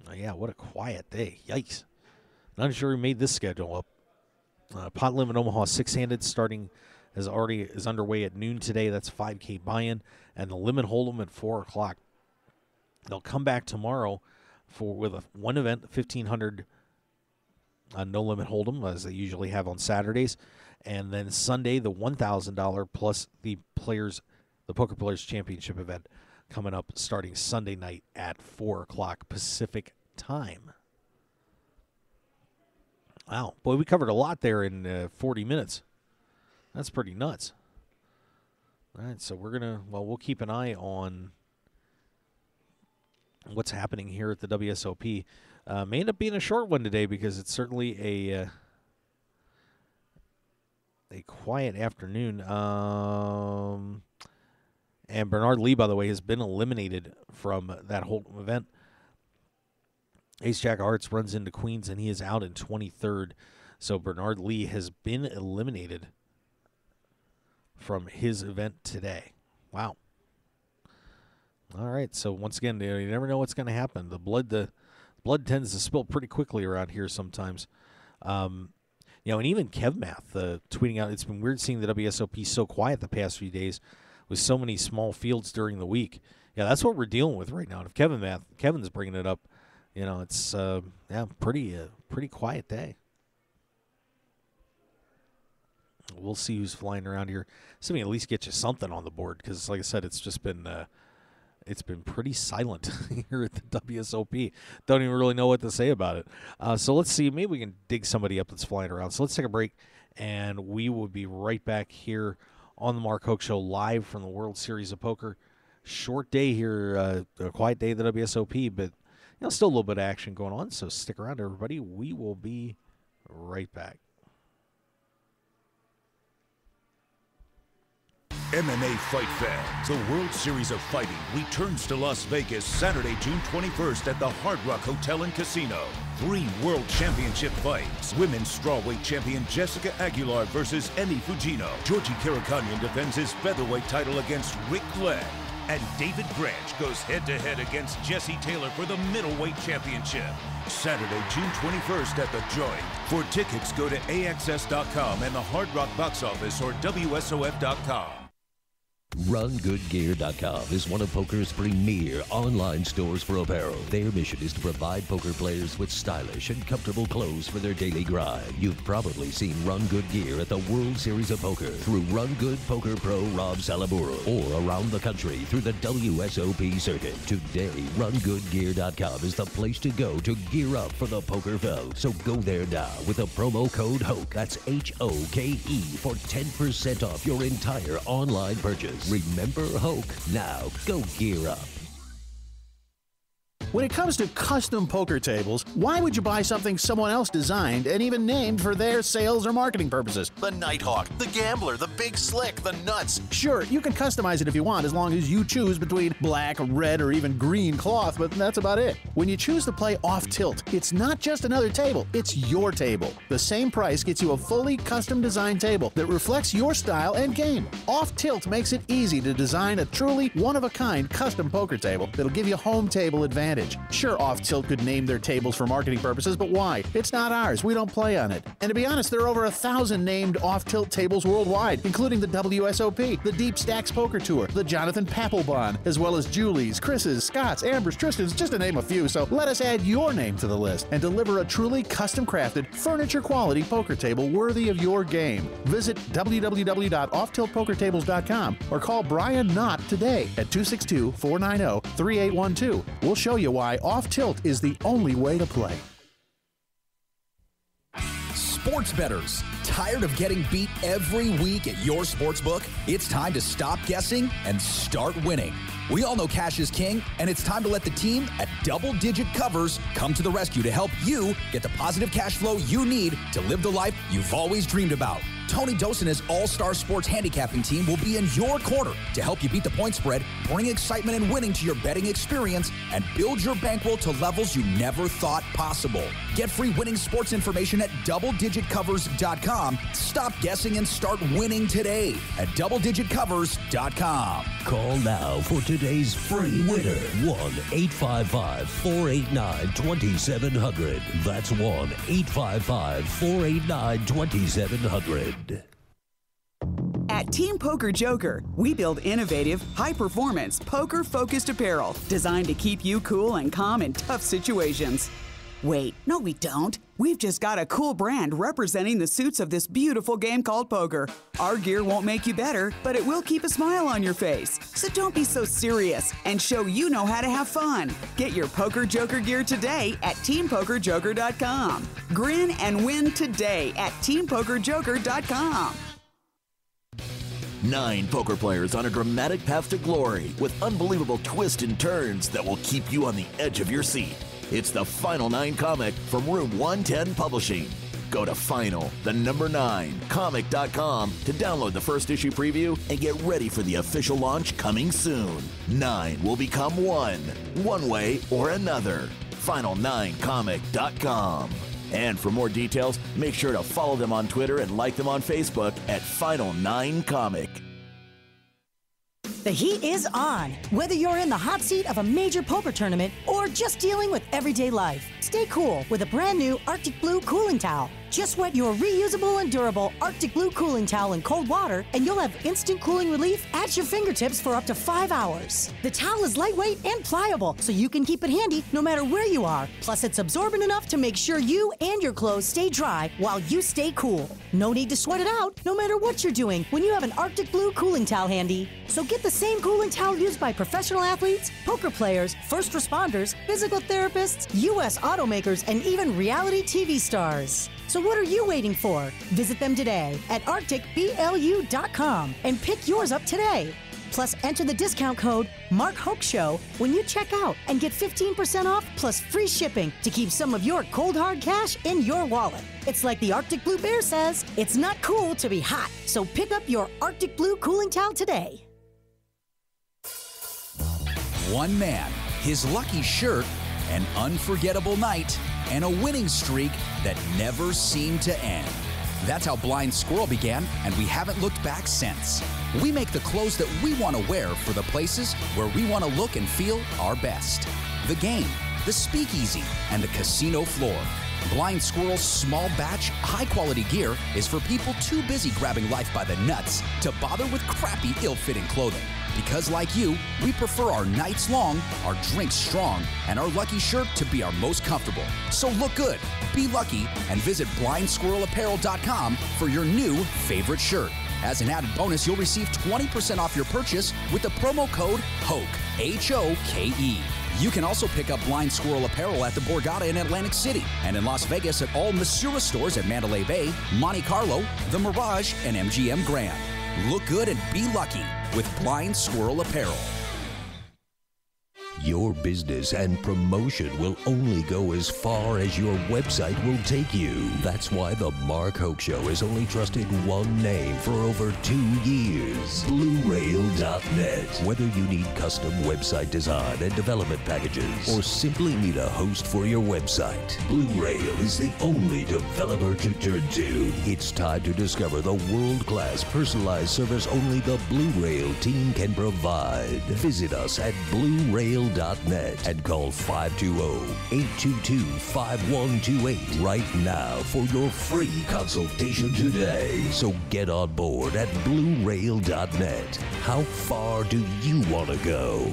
Oh, yeah, what a quiet day. Yikes. Not sure who made this schedule up. Pot Limit Omaha six-handed starting is underway at noon today. That's 5K buy-in. And the Limit Hold'em at 4 o'clock. They'll come back tomorrow with one event, 1,500 no limit hold'em, as they usually have on Saturdays, and then Sunday the $1,000 plus the Poker Players Championship event coming up starting Sunday night at 4:00 Pacific time. Wow, boy, we covered a lot there in 40 minutes. That's pretty nuts. All right, so we'll keep an eye on what's happening here at the WSOP. May end up being a short one today because it's certainly a quiet afternoon. And Bernard Lee, by the way, has been eliminated from that whole event. Ace-Jack of Hearts runs into Queens, and he is out in 23rd. So Bernard Lee has been eliminated from his event today. Wow. All right, so once again, you never know what's going to happen. The blood tends to spill pretty quickly around here sometimes. And even KevMath tweeting out, it's been weird seeing the WSOP so quiet the past few days with so many small fields during the week. Yeah, that's what we're dealing with right now. And if Kevin's bringing it up, it's pretty quiet day. We'll see who's flying around here. See if we can at least get you something on the board because, like I said, it's just been pretty silent here at the WSOP. Don't even really know what to say about it. So let's see. Maybe we can dig somebody up that's flying around. So let's take a break, and we will be right back here on the Mark Hoke Show live from the World Series of Poker. Short day here, a quiet day at the WSOP, but still a little bit of action going on. So stick around, everybody. We will be right back. MMA fight fans, the World Series of Fighting returns to Las Vegas Saturday, June 21st at the Hard Rock Hotel and Casino. 3 World Championship fights. Women's strawweight champion Jessica Aguilar versus Emi Fujino. Georgie Karakhanyan defends his featherweight title against Rick Glenn. And David Branch goes head-to-head against Jesse Taylor for the middleweight championship. Saturday, June 21st at The Joint. For tickets, go to AXS.com and the Hard Rock box office or WSOF.com. RunGoodGear.com is one of poker's premier online stores for apparel. Their mission is to provide poker players with stylish and comfortable clothes for their daily grind. You've probably seen Run Good Gear at the World Series of Poker through Run Good Poker Pro Rob Salaburo or around the country through the WSOP circuit. Today, RunGoodGear.com is the place to go to gear up for the poker fell. So go there now with the promo code HOKE. That's HOKE for 10% off your entire online purchase. Remember Hoke. Now go gear up. When it comes to custom poker tables, why would you buy something someone else designed and even named for their sales or marketing purposes? The Nighthawk, the Gambler, the Big Slick, the Nuts. Sure, you can customize it if you want, as long as you choose between black, red, or even green cloth, but that's about it. When you choose to play off tilt, it's not just another table, it's your table. The same price gets you a fully custom designed table that reflects your style and game. Off tilt makes it easy to design a truly one-of-a-kind custom poker table that'll give you home table advantage. Sure, Off Tilt could name their tables for marketing purposes, but why? It's not ours. We don't play on it. And to be honest, there are over 1,000 named Off Tilt tables worldwide, including the WSOP, the Deep Stacks Poker Tour, the Jonathan Papelbon, as well as Julie's, Chris's, Scott's, Amber's, Tristan's, just to name a few. So let us add your name to the list and deliver a truly custom-crafted, furniture-quality poker table worthy of your game. Visit www.offtiltpokertables.com or call Brian Knott today at 262-490-3812. We'll show you why Off Tilt is the only way to play. Sports bettors, tired of getting beat every week at your sportsbook? It's time to stop guessing and start winning. We all know cash is king, and it's time to let the team at Double Digit Covers come to the rescue to help you get the positive cash flow you need to live the life you've always dreamed about. Tony Dos and his all-star sports handicapping team will be in your corner to help you beat the point spread, bring excitement and winning to your betting experience, and build your bankroll to levels you never thought possible. Get free winning sports information at doubledigitcovers.com. Stop guessing and start winning today at doubledigitcovers.com. Call now for today's free winner. 1-855-489-2700. That's 1-855-489-2700. At Team Poker Joker, we build innovative, high-performance, poker-focused apparel designed to keep you cool and calm in tough situations. Wait, no we don't. We've just got a cool brand representing the suits of this beautiful game called poker. Our gear won't make you better, but it will keep a smile on your face. So don't be so serious and show you know how to have fun. Get your Poker Joker gear today at TeamPokerJoker.com. Grin and win today at TeamPokerJoker.com. 9 poker players on a dramatic path to glory with unbelievable twists and turns that will keep you on the edge of your seat. It's the Final 9 comic from Room 110 Publishing. Go to final9comic.com to download the first issue preview and get ready for the official launch coming soon. 9 will become 1 way or another. Final9comic.com. And for more details, make sure to follow them on Twitter and like them on Facebook at Final 9 Comic. The heat is on. Whether you're in the hot seat of a major poker tournament or just dealing with everyday life, stay cool with a brand new Arctic Blue cooling towel. Just wet your reusable and durable Arctic Blue cooling towel in cold water and you'll have instant cooling relief at your fingertips for up to 5 hours. The towel is lightweight and pliable, so you can keep it handy no matter where you are. Plus, it's absorbent enough to make sure you and your clothes stay dry while you stay cool. No need to sweat it out, no matter what you're doing, when you have an Arctic Blue cooling towel handy. So get the same cooling towel used by professional athletes, poker players, first responders, physical therapists, U.S. automakers, and even reality TV stars. So what are you waiting for? Visit them today at arcticblu.com and pick yours up today. Plus, enter the discount code MarkHokeShow when you check out and get 15% off plus free shipping to keep some of your cold hard cash in your wallet. It's like the Arctic Blue Bear says, it's not cool to be hot. So pick up your Arctic Blue cooling towel today. One man, his lucky shirt, an unforgettable night, and a winning streak that never seemed to end. That's how Blind Squirrel began, and we haven't looked back since. We make the clothes that we want to wear for the places where we want to look and feel our best. The game, the speakeasy, and the casino floor. Blind Squirrel's small batch, high-quality gear is for people too busy grabbing life by the nuts to bother with crappy, ill-fitting clothing. Because like you, we prefer our nights long, our drinks strong, and our lucky shirt to be our most comfortable. So look good, be lucky, and visit blindsquirrelapparel.com for your new favorite shirt. As an added bonus, you'll receive 20% off your purchase with the promo code HOKE, H-O-K-E. You can also pick up Blind Squirrel apparel at the Borgata in Atlantic City and in Las Vegas at all Masura stores at Mandalay Bay, Monte Carlo, The Mirage, and MGM Grand. Look good and be lucky with Blind Squirrel Apparel. Your business and promotion will only go as far as your website will take you. That's why the Mark Hoke Show has only trusted one name for over 2 years, BlueRail.net. Whether you need custom website design and development packages or simply need a host for your website, Blue Rail is the only developer to turn to. It's time to discover the world-class personalized service only the Blue Rail team can provide. Visit us at BlueRail.net and call 520-822-5128 right now for your free consultation today. So get on board at BlueRail.net. How far do you want to go?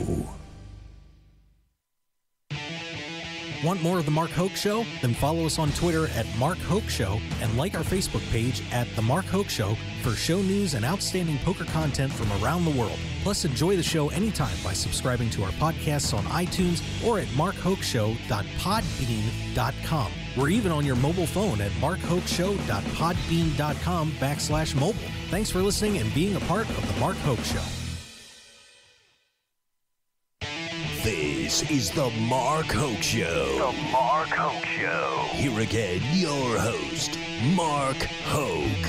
Want more of The Mark Hoke Show? Then follow us on Twitter at Mark Hoke Show and like our Facebook page at The Mark Hoke Show for show news and outstanding poker content from around the world. Plus, enjoy the show anytime by subscribing to our podcasts on iTunes or at markhokeshow.podbean.com. We're even on your mobile phone at markhokeshow.podbean.com/mobile. Thanks for listening and being a part of The Mark Hoke Show. This is the Mark Hoke Show. The Mark Hoke Show. Here again, your host, Mark Hoke.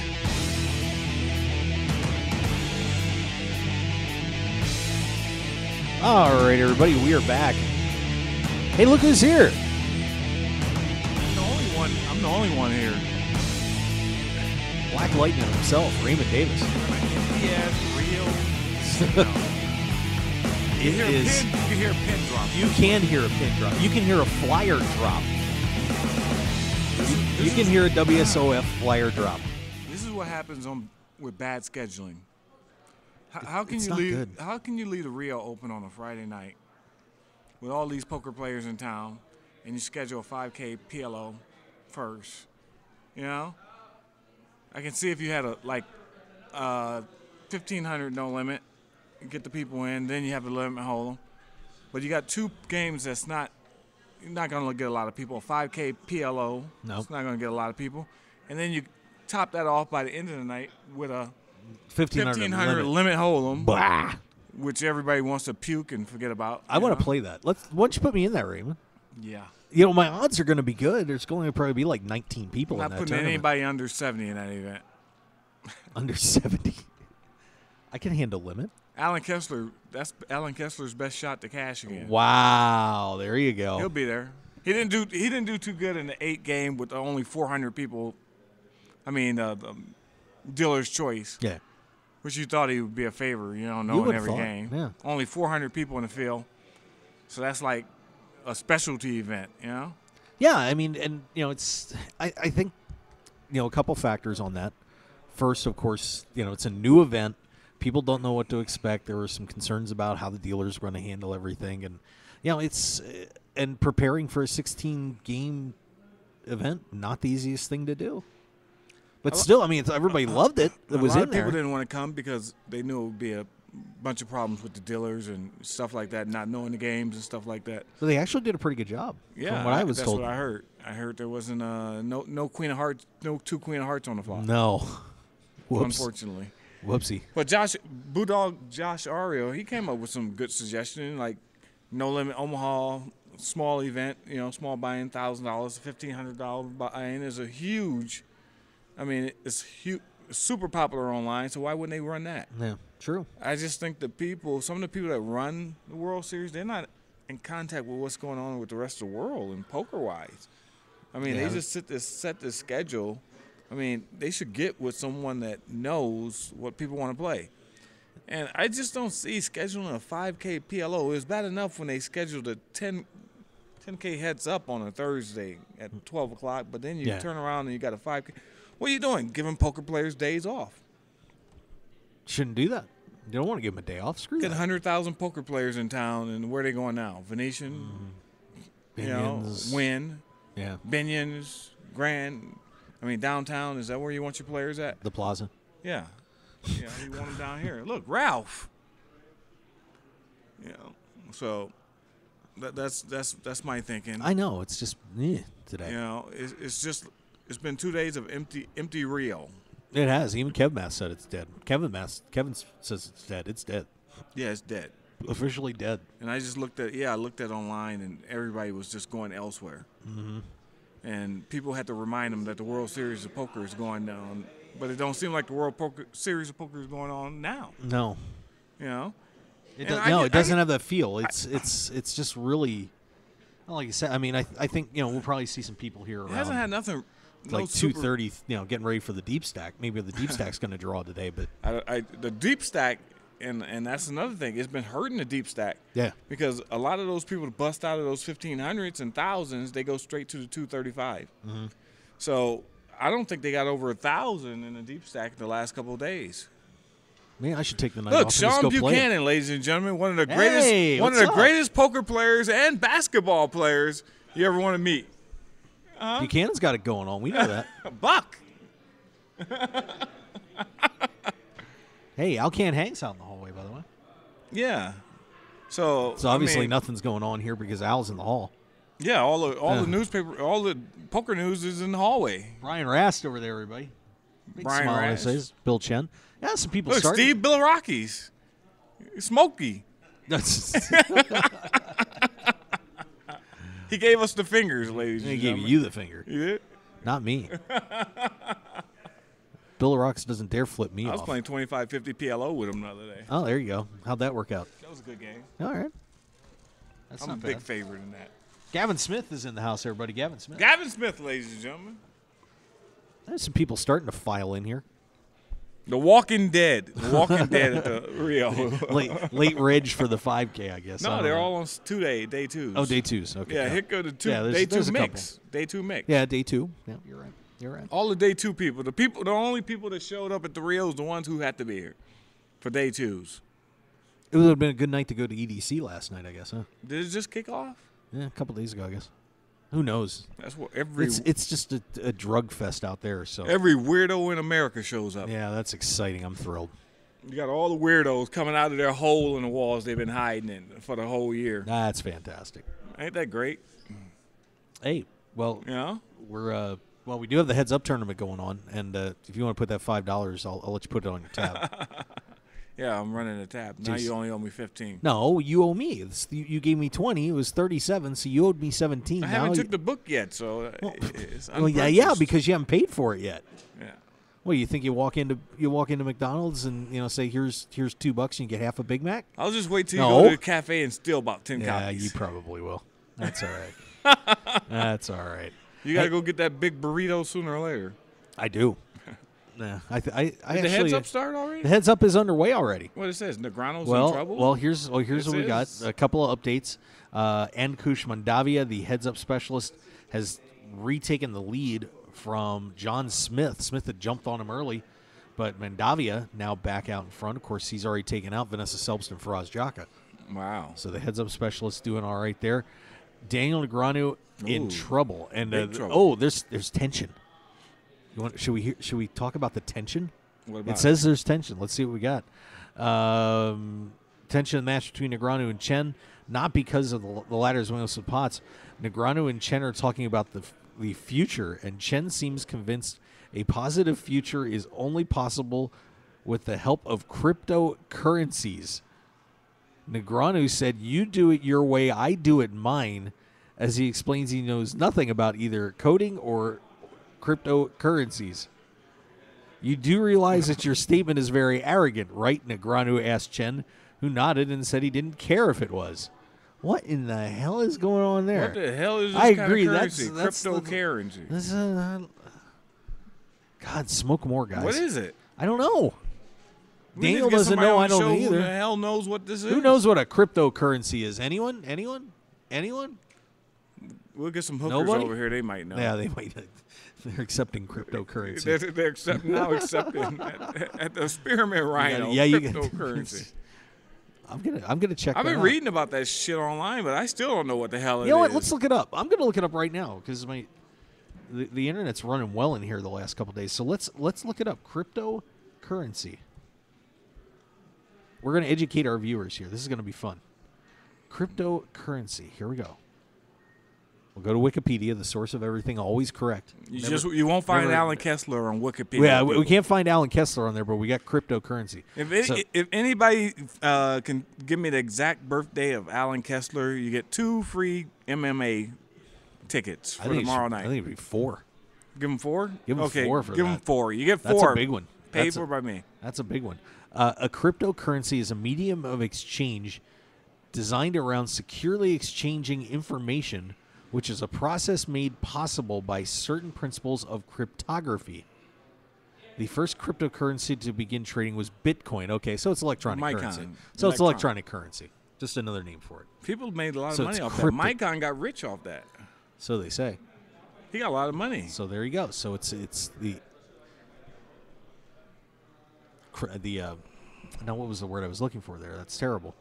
All right, everybody, we are back. Hey, look who's here. I'm the only one here. Black Lightning himself, Raymond Davis. Yeah, real. You can hear a pin drop. You can hear a pin drop. You can hear a flyer drop. You can hear a WSOP flyer drop. This is what happens with bad scheduling. How can it's you not leave? good. How can you leave the Rio open on a Friday night with all these poker players in town, and you schedule a 5K PLO first? You know, I can see if you had a 1,500 no limit, get the people in, then you have the limit hold 'em. But you got two games that's not. You're not going to get a lot of people. A 5K PLO, Nope. It's not going to get a lot of people. And then you top that off by the end of the night with a 1,500 limit hold'em, Bah. which everybody wants to puke and forget about. I want to play that. Why don't you put me in that, Raymond? Yeah. You know, my odds are going to be good. There's going to probably be like 19 people I'm in not that putting tournament. anybody under 70 in that event. Under 70. I can handle limit. Alan Kessler, that's Alan Kessler's best shot to cash again. Wow, there you go. He'll be there. He didn't do too good in the 8 game with only 400 people. I mean, the dealer's choice. Yeah. Which you thought he would be a favor, knowing would've every thought, game. yeah. Only 400 people in the field. So that's like a specialty event, Yeah, I mean, and, it's – I think, a couple factors on that. First, of course, it's a new event. People don't know what to expect. There were some concerns about how the dealers were going to handle everything. And, it's and preparing for a 16-game event, not the easiest thing to do. But still, I mean, everybody loved it. It was in there. A lot of people didn't want to come because they knew it would be a bunch of problems with the dealers and stuff like that, not knowing the games and stuff like that. So they actually did a pretty good job. Yeah, from what I was that's told. what I heard. I heard there wasn't no Queen of Hearts, no 2 Queen of Hearts on the flop. No. Whoops. Unfortunately. Whoopsie. But Josh Ario, he came up with some good suggestions, like no limit Omaha, small event, small buy-in, $1,000, $1,500 buy-in is a huge. I mean, it's huge, super popular online. So why wouldn't they run that? Yeah, true. I just think some of the people that run the World Series, they're not in contact with what's going on with the rest of the world and poker-wise. I mean, they just set this schedule. I mean, they should get with someone that knows what people want to play. And I just don't see scheduling a 5K PLO. It was bad enough when they scheduled a 10K heads up on a Thursday at 12 o'clock, but then you turn around and you got a 5K. What are you doing? Giving poker players days off. Shouldn't do that. You don't want to give them a day off. Screw Get that. 100,000 poker players in town, and where are they going now? Venetian, Binions. Wynn, Yeah. Binions, Grand. I mean, downtown, is that where you want your players at? The Plaza. Yeah. You want them down here. Look, Ralph. So that's my thinking. I know. It's just today. It's been 2 days of empty Rio. It has. Even Kevmass said it's dead. Kevin says it's dead. It's dead. Yeah, it's dead. Officially dead. And I just looked at online, and everybody was just going elsewhere. Mm-hmm. And people had to remind them that the World Series of Poker is going down. But it don't seem like the World Series of Poker is going on now. No. It doesn't have that feel. It's just really, like you said. I mean, I think we'll probably see some people here around. It hasn't had nothing. Like 2:30, getting ready for the deep stack. Maybe the deep stack's going to draw today, but the deep stack, and that's another thing. It's been hurting the deep stack. Yeah. Because a lot of those people bust out of those 1,500s and thousands, they go straight to the 235. Mm-hmm. So I don't think they got over 1,000 in the deep stack the last couple of days. Man, I should take the night Look, off. Sean Buchanan, ladies and gentlemen, one of the greatest poker players and basketball players you ever want to meet. Buchanan's got it going on. We know that. Buck. Hey, Al Can't Hang's out in the hallway, by the way. Yeah. So obviously nothing's going on here because Al's in the hall. Yeah, all the newspaper, all the poker news is in the hallway. Brian Rast over there, everybody. Big Brian smile, Rast. says Bill Chen. Yeah, some people Look, starting. Steve Billarocki's. Smokey. He gave us the fingers, ladies and He gentlemen. gave you the finger. You did? Not me. Bill Rocks doesn't dare flip me off. I was playing 25-50 PLO with him the other day. Oh, there you go. How'd that work out? That was a good game. All right. That's I'm not a big bad. favorite in that. Gavin Smith is in the house, everybody. Gavin Smith. Gavin Smith, ladies and gentlemen. There's some people starting to file in here. The Walking Dead. The Walking Dead at the Rio. late Ridge for the 5K, I guess. No, they're all on day twos. Oh, day twos. Okay. Yeah, here go the there's day two a mix. couple. Day two mix. Yeah, day two. Yeah, you're right. You're right. All the day two people. The only people that showed up at the Rio is the ones who had to be here. for day twos. It would have been a good night to go to EDC last night, I guess, huh? Did it just kick off? Yeah, a couple days ago, I guess. Who knows? That's what It's just a drug fest out there. So every weirdo in America shows up. Yeah, that's exciting. I'm thrilled. You got all the weirdos coming out of their hole in the walls they've been hiding in for the whole year. That's fantastic. Ain't that great? Hey, well, yeah, we do have the Heads Up tournament going on, and if you want to put that $5, I'll let you put it on your tab. Yeah, I'm running a tab. Now you only owe me 15. No, you owe me. You gave me 20. It was 37, so you owed me 17. I haven't took the book yet, so it's yeah, because you haven't paid for it yet. Yeah. Well, you think you walk into McDonald's and say here's $2 and you get half a Big Mac? I'll just wait till you go to the cafe and steal about 10 copies. Yeah, you probably will. That's all right. That's all right. You got to go get that big burrito sooner or later. I do. Nah, I Did actually, the Heads Up start already? The Heads Up is underway already. What it says, Negreanu's in trouble? Well, here's what we got. A couple of updates. Ankush Mandavia, the Heads Up specialist, has retaken the lead from John Smith. Smith had jumped on him early, but Mandavia now back out in front. Of course, he's already taken out Vanessa Selbst and Faraz Jaka. Wow. So the Heads Up specialist doing all right there. Daniel Negreanu in trouble. And trouble. There's tension. Should we talk about the tension? What about it says there's tension. Let's see what we got. Tension in the match between Negreanu and Chen, not because of the latter's winless with Potts. Negreanu and Chen are talking about the future, and Chen seems convinced a positive future is only possible with the help of cryptocurrencies. Negreanu said, "You do it your way, I do it mine," as he explains he knows nothing about either coding or cryptocurrencies. You do realize that your statement is very arrogant, right? Negreanu asked Chen, who nodded and said he didn't care if it was. What in the hell is going on there? What the hell is this I kind agree. of currency? That's Cryptocurrency. God, smoke more, guys. What is it? I don't know. We need to Daniel get doesn't somebody know. on I the don't show either. Who the hell knows what this is? Who knows what a cryptocurrency is? Anyone? We'll get some hookers Nobody? over here. They might know. Yeah, they might. They're accepting cryptocurrency. They're accepting at the Spearmint Rhino. Yeah, cryptocurrency. I'm gonna check. I've been that out. reading about that shit online, but I still don't know what the hell it is. You know what? Let's look it up. I'm gonna look it up right now because the internet's running well in here the last couple days. So let's look it up. Cryptocurrency. We're gonna educate our viewers here. This is gonna be fun. Cryptocurrency. Here we go. We'll go to Wikipedia, the source of everything, always correct. You won't find Alan Kessler on Wikipedia. Yeah, we can't find Alan Kessler on there, but we got cryptocurrency. If anybody can give me the exact birthday of Alan Kessler, you get 2 free MMA tickets for tomorrow night. I think it'd be 4. Give him 4? Give him 4 for that. Give him 4. You get 4. That's a big one. Paid for by me. That's a big one. A cryptocurrency is a medium of exchange designed around securely exchanging information, which is a process made possible by certain principles of cryptography. The first cryptocurrency to begin trading was Bitcoin. Okay, so it's electronic currency. So it's electronic currency. Just another name for it. People made a lot of money off that. Micon got rich off that. So they say. He got a lot of money. So there you go. So it's the now what was the word I was looking for there? That's terrible.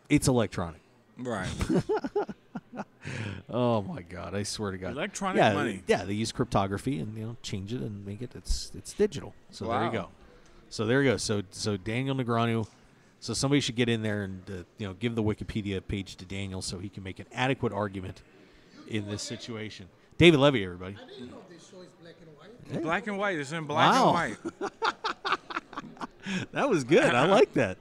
It's electronic. Right. Oh my God! I swear to God. Electronic money. Yeah, they use cryptography and change it and make it. It's digital. So wow. There you go. So there you go. So Daniel Negreanu. So somebody should get in there and give the Wikipedia page to Daniel so he can make an adequate argument in this situation. David Levy, everybody. I didn't know this show is black and white. Hey. Black and white. It's in black and white. That was good. I like that.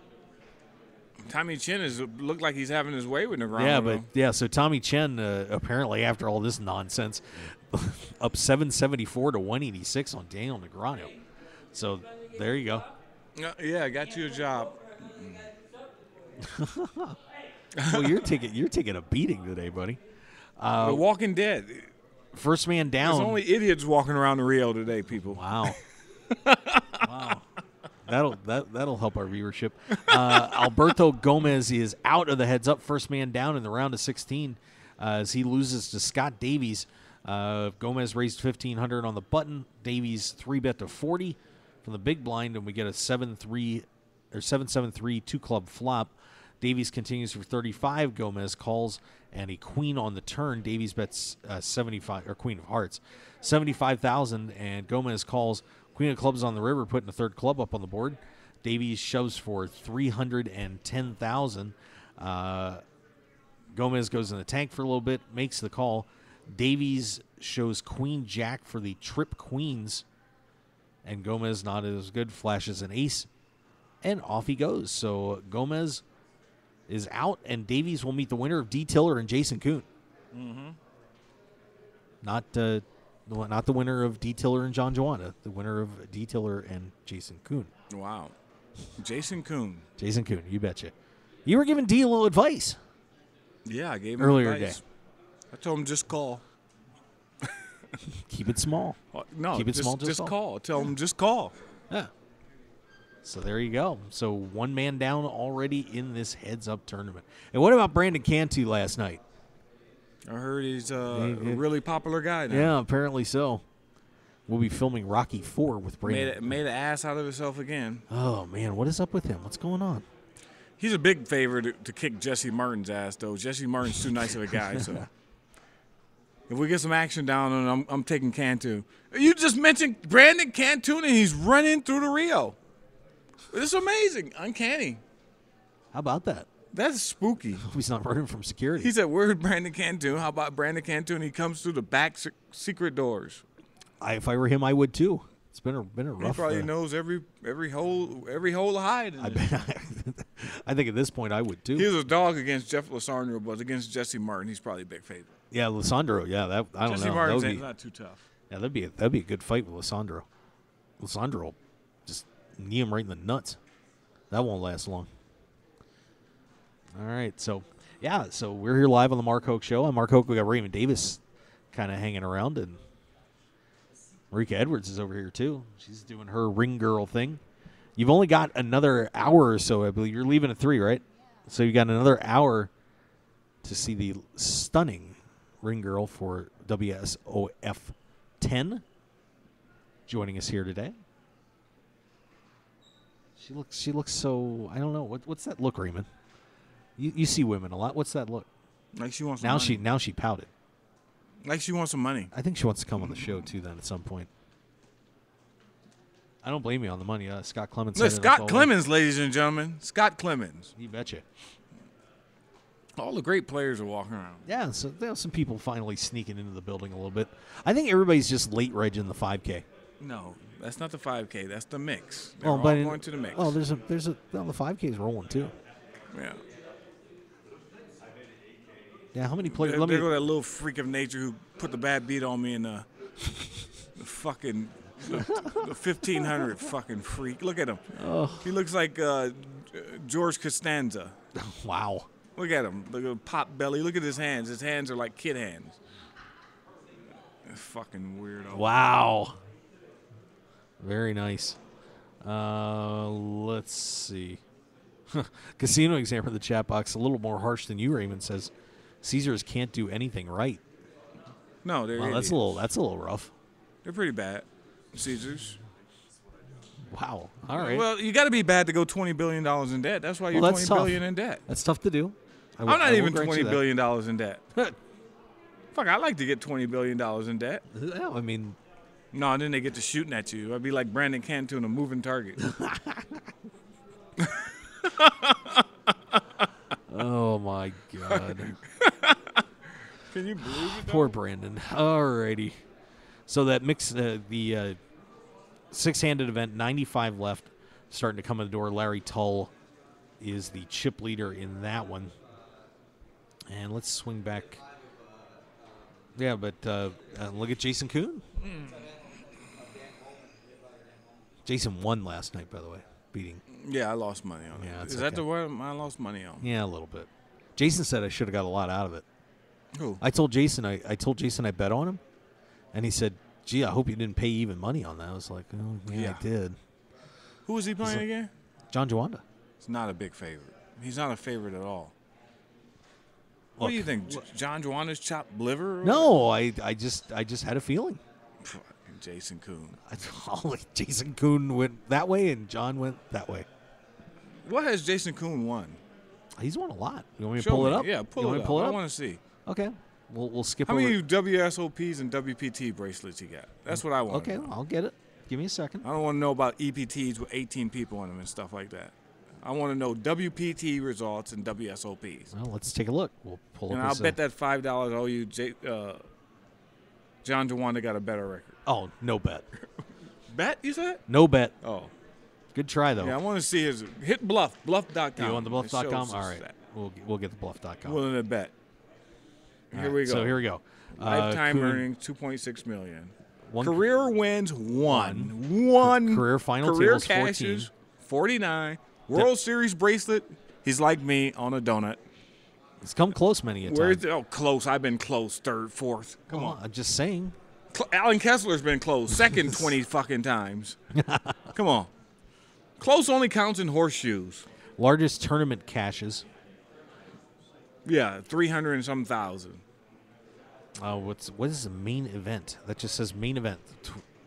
Tommy Chen looked like he's having his way with Negreanu. So Tommy Chen apparently after all this nonsense up 774 to 186 on Daniel Negreanu. So there you go. Yeah, I got you a job. Well, you're taking a beating today, buddy. The Walking Dead. First man down. There's only idiots walking around the Rio today, people. Wow. Wow. That'll help our viewership. Alberto Gomez is out of the Heads Up first man down in the round of 16 as he loses to Scott Davies. Gomez raised $1,500 on the button. Davies 3-bet to 40. from the big blind, and we get a 7-3 or 7-7-3 2-club flop. Davies continues for 35. Gomez calls, and a queen on the turn. Davies bets 75, or queen of hearts, 75,000, and Gomez calls. Queen of clubs on the river, putting a third club up on the board. Davies shoves for 310,000. Gomez goes in the tank for a little bit, makes the call. Davies shows queen jack for the trip queens, and Gomez not as good, flashes an ace, and off he goes. So Gomez is out, and Davies will meet the winner of D. Tiller and Jason Kuhn. Mm-hmm. Not the winner of D. Tiller and John Joanna, the winner of D. Tiller and Jason Kuhn. Wow. Jason Kuhn. Jason Kuhn, you betcha. You were giving D a little advice. Yeah, I gave him earlier advice. Today. I told him just call. Keep it small. No, keep it just, small. Just call. Tell him just call. Yeah. So there you go. So one man down already in this heads-up tournament. And what about Brandon Cantu last night? I heard he's a really popular guy now. Yeah, apparently so. We'll be filming Rocky 4 with Brandon. Made an ass out of himself again. Oh, man. What is up with him? What's going on? He's a big favorite to kick Jesse Martin's ass, though. Jesse Martin's too nice of a guy, so. If we get some action down on him, I'm taking Cantu. You just mentioned Brandon Cantu, and he's running through the Rio. It's amazing. Uncanny. How about that? That's spooky. He's not running from security. He said, where's Brandon Cantu? How about Brandon Cantu? And he comes through the back secret doors. If I were him, I would too. It's been a rough. He probably knows every hole to hide. I think at this point I would too. He was a dog against Jeff Losandro, but against Jesse Martin, he's probably a big favorite. Yeah, Losandro. Yeah, I don't know. Jesse Martin's not too tough. Yeah, that'd be a good fight with Losandro. Losandro just knee him right in the nuts. That won't last long. All right, so we're here live on the Mark Hoke Show. I'm Mark Hoke. We got Raymond Davis kind of hanging around, and Marika Edwards is over here too. She's doing her ring girl thing. You've only got another hour or so, I believe. You're leaving at 3, right? So you got another hour to see the stunning ring girl for WSOF 10 joining us here today. She looks so, I don't know. What's that look, Raymond? You see women a lot. What's that look? Like she wants some money. Now she pouted. Like she wants some money. I think she wants to come on the show too then at some point. I don't blame you on the money. Scott Clemens. Scott Clemens, ladies and gentlemen. Scott Clemens. You betcha. All the great players are walking around. Yeah, so there are some people finally sneaking into the building a little bit. I think everybody's just late regging the 5K. No, that's not the 5K. That's the mix. They're all going to the mix. Oh, there's a the 5K's rolling too. Yeah. Yeah, how many players? There go that little freak of nature who put the bad beat on me in the fucking the 1500 fucking freak. Look at him. Oh. He looks like George Costanza. Wow. Look at him. Look at pop belly. Look at his hands. His hands are like kid hands. Fucking weirdo. Wow. Very nice. Let's see. Casino Examiner in the chat box, a little more harsh than you, Raymond, says Caesars can't do anything right. No, they're that's a little rough. They're pretty bad, Caesars. Wow. All right. Well, you got to be bad to go $20 billion in debt. That's why you're $20 billion in debt. That's tough to do. I'm not even $20 billion in debt. Fuck, I'd like to get $20 billion in debt. Yeah, I mean. No, and then they get to shooting at you. I'd be like Brandon Cantu in a moving target. Oh, my God. Can you believe it? Poor Brandon. All righty. So that mix, the six-handed event, 95 left, starting to come in the door. Larry Tull is the chip leader in that one. And let's swing back. Yeah, but look at Jason Kuhn. Jason won last night, by the way, beating. Yeah, I lost money on it. Yeah, Is that the one I lost money on? Yeah, a little bit. Jason said I should have got a lot out of it. Who? I told Jason I bet on him, and he said, "Gee, I hope you didn't pay even money on that." I was like, "Oh, yeah. I did." Who was he playing again? John Joanda. He's not a big favorite. He's not a favorite at all. What Look, do you think? John Joanna's chopped liver? No, I just had a feeling. Jason Kuhn. Jason Kuhn went that way, and John went that way. What has Jason Kuhn won? He's won a lot. You want me to Show pull it me. up? Yeah, pull it up. I want to see. Okay. We'll skip How over. many WSOPs and WPT bracelets you got? That's what I want. Okay, I'll get it. Give me a second. I don't want to know about EPTs with 18 people in them and stuff like that. I want to know WPT results and WSOPs. Well, let's take a look. We'll pull and up. I'll bet that $5 owe you John DeWanda got a better record. Oh, no bet. Bet, you said? No bet. Oh. Good try, though. Yeah, I want to see his – hit Bluff, bluff.com. You on the bluff.com? All right. We'll get the bluff.com. Willing to bet. Here we go. So here we go. Lifetime earnings, $2.6 million. Career wins, one. Career final Career tables, cashes, 49. World Series bracelet, he's like me on a donut. It's come close many a time. Oh, close. I've been close, third, fourth. Come on. I'm just saying. Alan Kessler's been close, second 20 fucking times. Come on. Close only counts in horseshoes. Largest tournament cashes. Yeah, 300 and some thousand. What is the main event? That just says main event.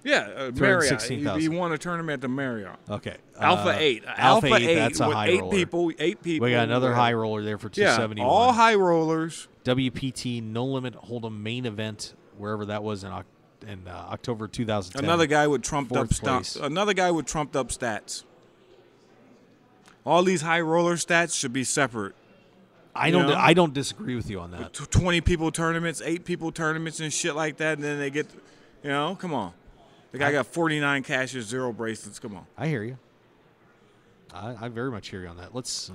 Yeah, Marriott. He won a tournament at the Marriott. Okay. Alpha 8. Alpha 8, that's a with high eight roller. Eight people. We got another high roller there for 271. Yeah, all high rollers. WPT No Limit Hold'em main event, wherever that was in October 2010. Another guy with trumped up place. Another guy with trumped up stats. All these high roller stats should be separate. I don't disagree with you on that. 20 people tournaments, 8 people tournaments, and shit like that, and then they get, come on. The guy got 49 cashes, 0 bracelets. Come on. I hear you. I very much hear you on that. Let's.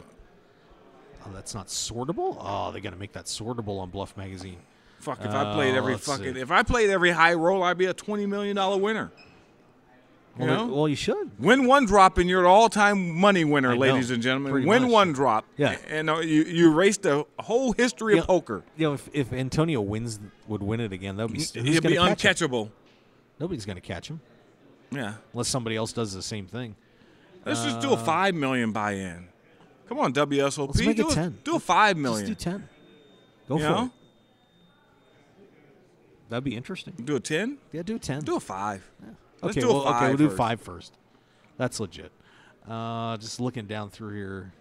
Oh, that's not sortable. Oh, they got to make that sortable on Bluff Magazine. Fuck! If I played every high roll, I'd be a $20 million winner. Well, you should win one drop, and you're an all-time money winner, ladies and gentlemen. Win one drop, and you erased the whole history of poker. If Antonio would win it again, that would be he'd be uncatchable. Nobody's going to catch him. Yeah, unless somebody else does the same thing. Let's just do a $5 million buy-in. Come on, WSOP. Let's make it 10. Do a $5 million. Just do 10. Go for it. That'd be interesting. Do a 10? Yeah, do 10. Do a 5. Yeah. Okay, we'll do 5 first. That's legit. Just looking down through here.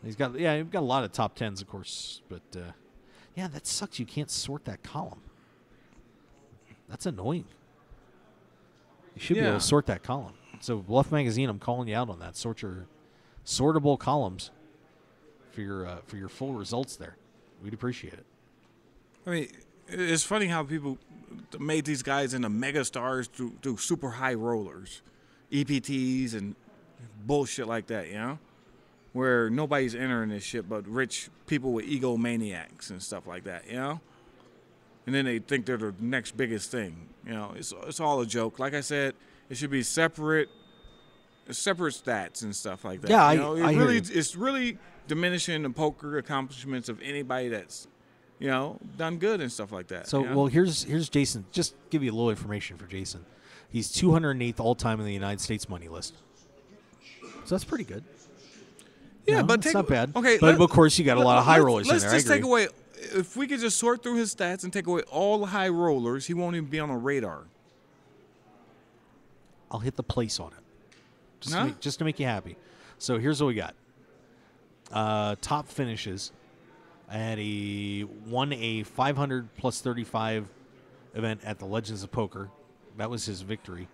He's got a lot of top 10s, of course, but that sucks. You can't sort that column. That's annoying. You should be able to sort that column. So Bluff Magazine, I'm calling you out on that. Sort your sortable columns for your full results there. We'd appreciate it. I mean, it's funny how people made these guys into mega stars through super high rollers, EPTs and bullshit like that, where nobody's entering this shit but rich people with egomaniacs and stuff like that, and then they think they're the next biggest thing. It's all a joke. Like I said, it should be separate stats and stuff like that. Yeah, I hear you. It's really diminishing the poker accomplishments of anybody that's done good and stuff like that. So, well, here's Jason. Just give you a little information for Jason. He's 208th all-time in the United States money list. So that's pretty good. Yeah, but it's not bad. Okay, but of course, you got a lot of high rollers in there. Let's just take away. If we could just sort through his stats and take away all the high rollers, he won't even be on a radar. I'll hit the place on it. Just to make you happy. So here's what we got. Top finishes. Won a 500 plus 35 event at the Legends of Poker. That was his victory.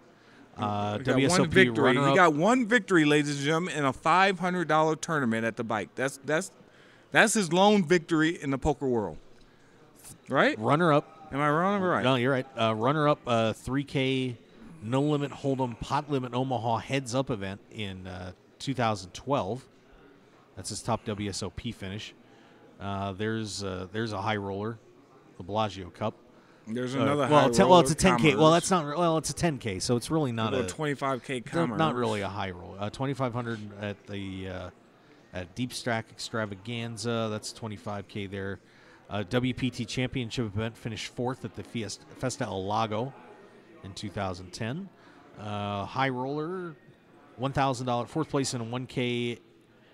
WSOP runner-up. He got one victory, ladies and gentlemen, in a $500 tournament at the bike. That's his lone victory in the poker world. Right? Runner-up. Am I wrong or right? No, you're right. Runner-up 3K No Limit Hold'em Pot Limit Omaha Heads-Up event in 2012. That's his top WSOP finish. There's a high roller, the Bellagio Cup. There's another high roller. Well, it's a 10K. Commerce. Well, that's not. Well, it's a 10K, so it's really not a 25K commerce. Not really a high roll. 2,500 at the at Deep Stack Extravaganza. That's 25K there. WPT Championship event finished 4th at the Festa El Lago in 2010. High roller, $1,000, 4th place in a 1K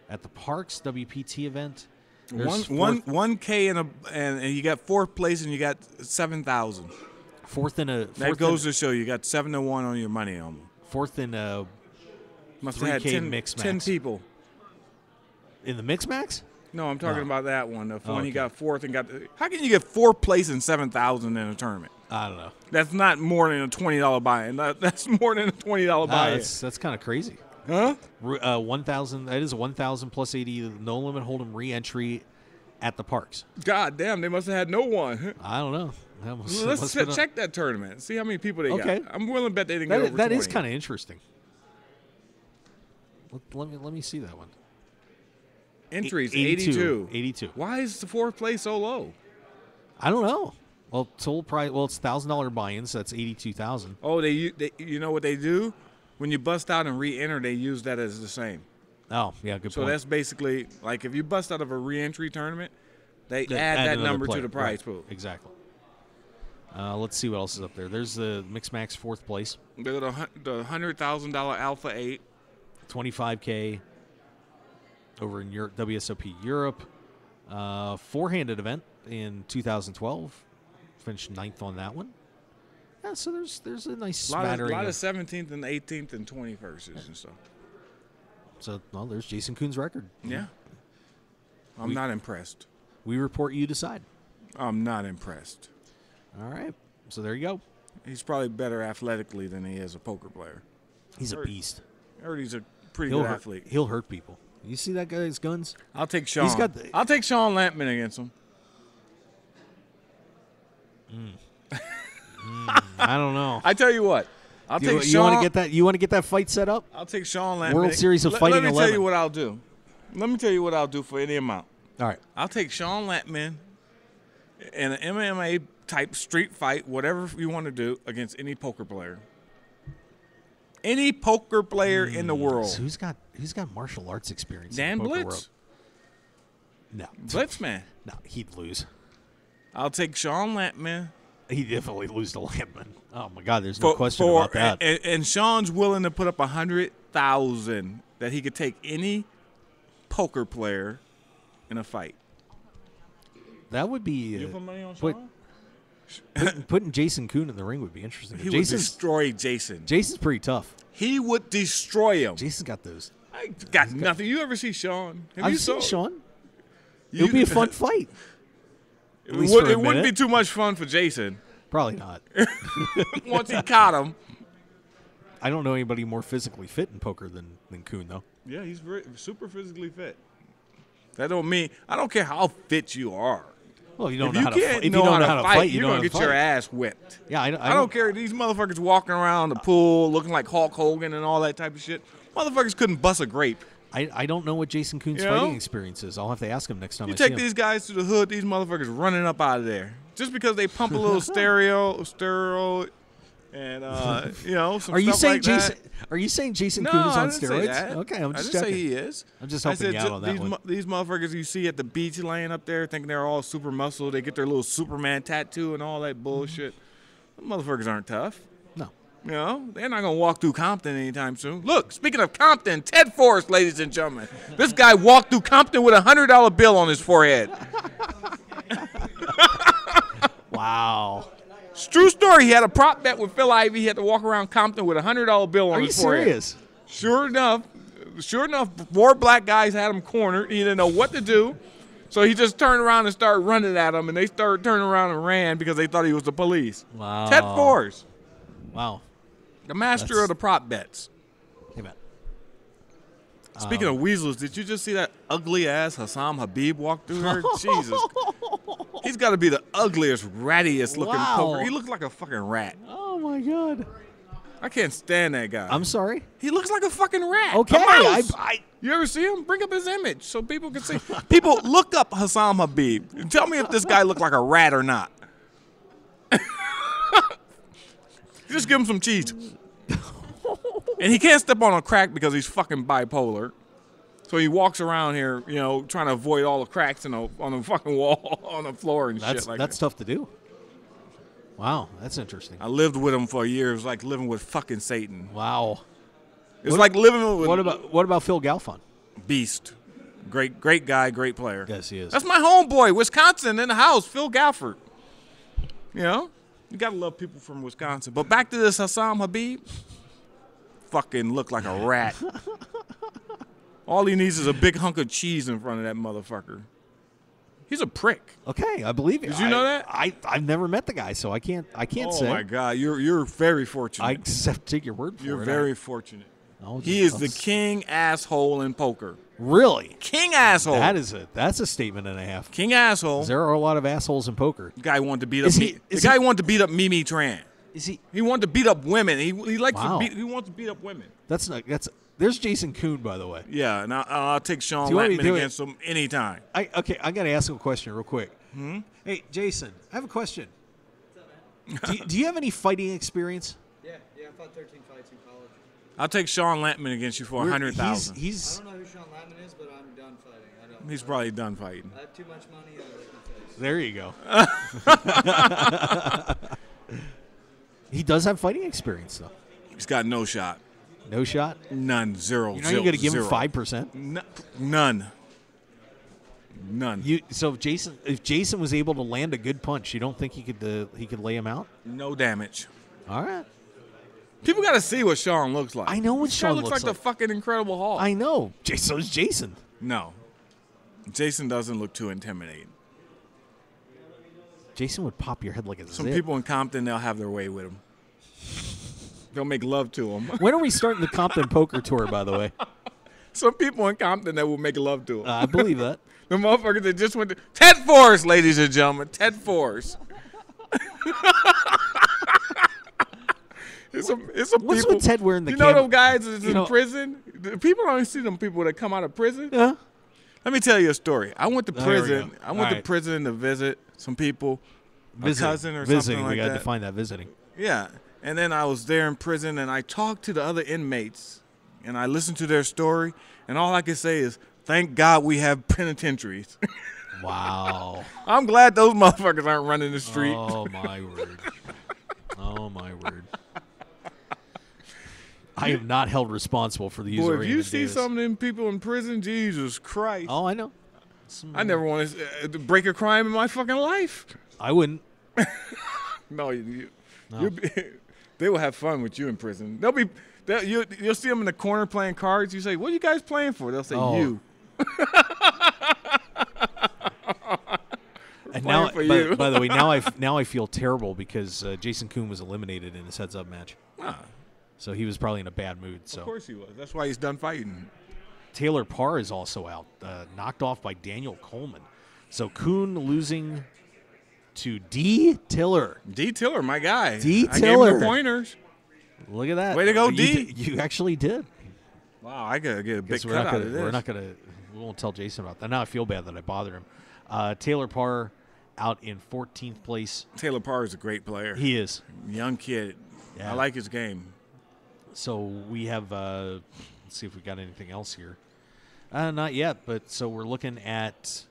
at the Parks WPT event. There's 1K and you got 4th place and you got 7,000. Fourth in a. That goes to show you got 7-1 on your money on them. Fourth in a. Must have had 10 mix-max. people. In the mix-max? No, I'm talking about that one. The one okay. he got fourth and got. How can you get fourth place in 7,000 in a tournament? I don't know. That's not more than a $20 buy-in. That's more than a $20 buy-in. That's kind of crazy. Huh? 1,000. That is a 1,000 plus 80 no limit hold'em re-entry at the parks. God damn, they must have had no one. I don't know. Let's check that tournament. See how many people they got. I'm willing to bet they didn't get over 20. That is kind of interesting. Let me see that one. Entries 82. 82. Why is the fourth place so low? I don't know. Well, total price. Well, it's $1,000 buy-in, so that's $82,000. Oh, they you know what they do? When you bust out and re-enter, they use that as the same. Oh, yeah, good point. So that's basically like if you bust out of a re-entry tournament, they add that number to the prize pool. Exactly. Let's see what else is up there. There's the Mix Max fourth place. There's the $100,000 Alpha 8. $25K over in WSOP Europe. Four-handed event in 2012. Finished 9th on that one. Yeah, so there's a nice smattering. A lot of 17th and 18th and 21st and stuff. So, well, there's Jason Kuhn's record. Yeah. I'm not impressed. We report, you decide. I'm not impressed. All right. So there you go. He's probably better athletically than he is a poker player. He's a beast. I heard he's a pretty good athlete. He'll hurt people. You see that guy's guns? I'll take Sean. I'll take Sean Lampman against him. I don't know. I tell you what. I'll take Sean. You want to get that? You want to get that fight set up? I'll take Sean Lampman. World Series of Fighting 11. Let me tell you what I'll do. Let me tell you what I'll do for any amount. All right. I'll take Sean Lampman in an MMA type street fight, whatever you want to do, against any poker player. Any poker player in the world. So who's got martial arts experience? Dan in the poker Blitz? world? No. Blitz, man. No, he'd lose. I'll take Sean Lampman. He'd definitely lose to Lampman. Oh my God, there's no question about that. And Sean's willing to put up $100,000 that he could take any poker player in a fight. That would be. You put money on Sean? Putting Jason Kuhn in the ring would be interesting. He would destroy Jason. Jason's pretty tough. He would destroy him. Jason's got those. I got nothing. You ever see Sean? I've seen Sean. It would be a fun fight. It wouldn't be too much fun for Jason. Probably not. Once he caught him. I don't know anybody more physically fit in poker than Kuhn, though. Yeah, he's super physically fit. That don't mean I don't care how fit you are. Well, you don't know how to fight. If you don't know how to fight, you're gonna get your ass whipped. Yeah, I don't care. These motherfuckers walking around the pool looking like Hulk Hogan and all that type of shit. Motherfuckers couldn't bust a grape. I don't know what Jason Kuhn's fighting experience is. I'll have to ask him next time you I see him. take these guys to the hood, these motherfuckers running up out of there. Just because they pump a little steroid, and some Are you stuff saying like Jason? that. Are you saying Jason Kuhn is on steroids? That. Okay, I'm just I didn't checking. say he is. I'm just helping you out on that one. These motherfuckers you see at the beach laying up there thinking they're all super muscle. They get their little Superman tattoo and all that bullshit. Them motherfuckers aren't tough. No. You know, they're not going to walk through Compton anytime soon. Look, speaking of Compton, Ted Forrest, ladies and gentlemen. This guy walked through Compton with a $100 bill on his forehead. Wow. It's true story. He had a prop bet with Phil Ivey. He had to walk around Compton with a $100 bill on his forehead. Are you serious? Sure enough, four black guys had him cornered. He didn't know what to do. So he just turned around and started running at them, and they started turning around and ran because they thought he was the police. Wow. Ted Forrest. Wow. The master of the prop bets. Hey, man. Speaking of weasels, did you just see that ugly-ass Hassam Habib walk through there? Jesus. He's got to be the ugliest, rattiest looking poker. He looks like a fucking rat. Oh, my God. I can't stand that guy. I'm sorry? He looks like a fucking rat. Okay. You ever see him? Bring up his image so people can see. People, look up Hassam Habib and tell me if this guy looked like a rat or not. Just give him some cheese. And he can't step on a crack because he's fucking bipolar. So he walks around here, trying to avoid all the cracks on the fucking wall, on the floor and shit like that. That's tough to do. Wow, that's interesting. I lived with him for a year. It was like living with fucking Satan. Wow. It's like living with... What about Phil Galfond? Beast. Great guy, great player. Yes, he is. That's my homeboy, Wisconsin in the house, Phil Galford. You got to love people from Wisconsin. But back to this Hassan Habib. Fucking look like a rat. All he needs is a big hunk of cheese in front of that motherfucker. He's a prick. Okay, I believe you. Did you know that? I've never met the guy, so I can't say. Oh my God, you're very fortunate. I take your word for it. You're very fortunate. I'll He is the king asshole in poker. Really? King asshole. That's a statement and a half. King asshole. There are a lot of assholes in poker. The guy wanted to beat up. The guy wanted to beat up Mimi Tran. Is he? He wanted to beat up women. He likes Wow. to beat. He wants to beat up women. There's Jason Kuhn, by the way. Yeah, and I'll take Sean Do you want me to Lattman do it? against him anytime. I got to ask him a question real quick. Hey, Jason, I have a question. Do you have any fighting experience? Yeah, I fought 13 fights in college. I'll take Sean Lattman against you for 100,000. I don't know who Sean Lattman is, but I'm done fighting. He's probably done fighting. I have too much money and I like my face. There you go. He does have fighting experience, though. He's got no shot. No shot? None. Zero. You're not even going to give him 5%? None. So if Jason was able to land a good punch, you don't think he could lay him out? No damage. All right. People got to see what Sean looks like. I know what Sean looks like. The fucking Incredible Hulk. I know. So is Jason. No. Jason doesn't look too intimidating. Jason would pop your head like a Some zip. people in Compton, they'll have their way with him. They'll make love to him. When are we starting the Compton Poker Tour, by the way? Some people in Compton that will make love to him. I believe that. The motherfuckers that just went to Ted Forrest, ladies and gentlemen. Ted Forrest. It's a What's people, with Ted wearing the You know camo- those guys that's in know- prison? The people don't see them people that come out of prison. Yeah. Let me tell you a story. I went to There we prison. go. I went All to right. prison to visit some people, Visiting. a cousin or Visiting. something like We got to that. define that visiting. Yeah. And then I was there in prison, and I talked to the other inmates, and I listened to their story, and all I could say is, thank God we have penitentiaries. Wow. I'm glad those motherfuckers aren't running the street. Oh, my word. Oh, my word. I am not held responsible for the use Boy, of if you Raymond see Davis. some of them people in prison, Jesus Christ. Oh, I know. I never want to break a crime in my fucking life. I wouldn't. No, they will have fun with you in prison. You'll see them in the corner playing cards. You say, "What are you guys playing for?" They'll say, "You." And now, for you. by the way, now I feel terrible because Jason Kuhn was eliminated in his heads-up match. So he was probably in a bad mood. So Of course he was. That's why he's done fighting. Taylor Parr is also out, knocked off by Daniel Coleman. So Kuhn losing to D. Tiller. D. Tiller, my guy. D. I Tiller. gave him the pointers. Look at that. Way to go, You D. You actually did. Wow, I gotta get a big Guess cut out of this. We're not gonna. We won't tell Jason about that. Now I feel bad that I bothered him. Taylor Parr out in 14th place. Taylor Parr is a great player. He is. Young kid. Yeah. I like his game. So we have. Let's see if we got anything else here. Not yet, but so we're looking at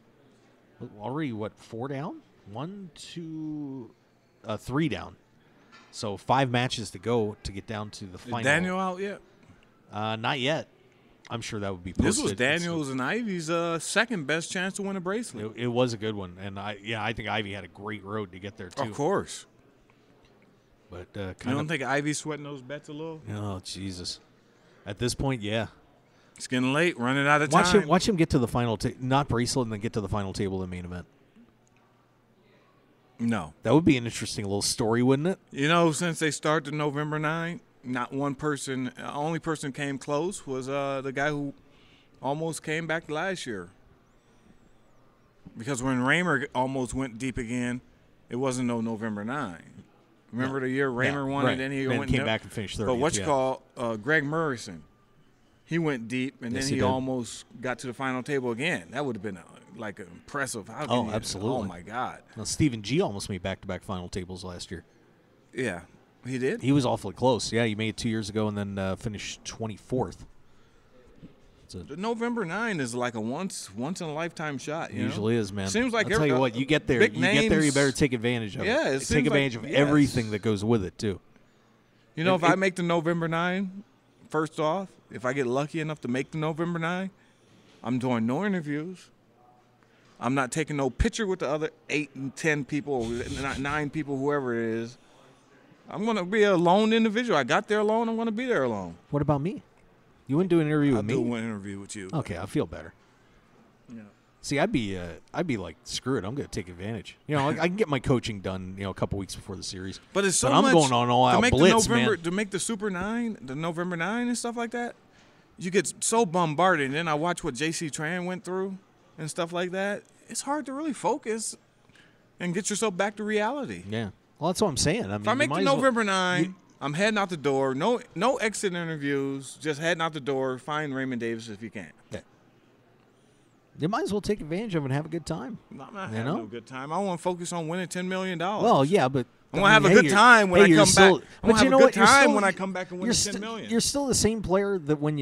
already 4 down? 1, 2, 3 down. So 5 matches to go to get down to the final. Is Daniel out yet? Not yet. I'm sure that would be posted. This was Daniels and Ivy's second best chance to win a bracelet. It was a good one, and I think Ivy had a great road to get there too. Of course. But you don't think Ivy's sweating those bets a little? Oh Jesus! At this point, yeah. It's getting late, running out of time. Watch him get to the final, not bracelet, and then get to the final table in the main event. No. That would be an interesting little story, wouldn't it? You know, since they started November 9, not one person, only person came close was the guy who almost came back last year. Because when Raymer almost went deep again, it wasn't no November 9. Remember the year Raymer won right. it, and he Then went came back and finished 30th. But what's yeah. called Greg Murrison, he went deep, and Yes, then he he did. almost got to the final table again. That would have been impressive. How can you- absolutely. Oh my God. Well, Stephen G almost made back-to-back final tables last year. Yeah, he did. He was awfully close. Yeah, he made it 2 years ago and then finished 24th. The November 9 is like a once in a lifetime shot. You Usually know? is, man. Seems like I'll tell you what, you get there, big you names, better take advantage of Yeah, it. it Take seems advantage like- of yes. everything that goes with it too. You know, if I make the November 9, first off, if I get lucky enough to make the November 9, I'm doing no interviews. I'm not taking no picture with the other 8 and 10 people, or 9 people, whoever it is. I'm going to be a lone individual. I got there alone. I'm going to be there alone. What about me? You wouldn't do an interview with me? I'll do one interview with you. Okay, I feel better. Yeah. See, I'd be like, screw it. I'm going to take advantage. You know, I can get my coaching done, a couple weeks before the series. But it's so I'm much going on all out blitz, man. To make the Super 9, the November 9 and stuff like that, you get so bombarded. And then I watch what J.C. Tran went through and stuff like that. It's hard to really focus and get yourself back to reality. Yeah. Well, that's what I'm saying. I mean, if I make the November 9, I'm heading out the door. No exit interviews. Just heading out the door. Find Raymond Davis if you can. Yeah. You might as well take advantage of it and have a good time. I'm not having a good time. I want to focus on winning $10 million. Well, yeah, but I want to have a good time when I come back. I want to have a good time when I come back and win $10 million. You're still the same player that when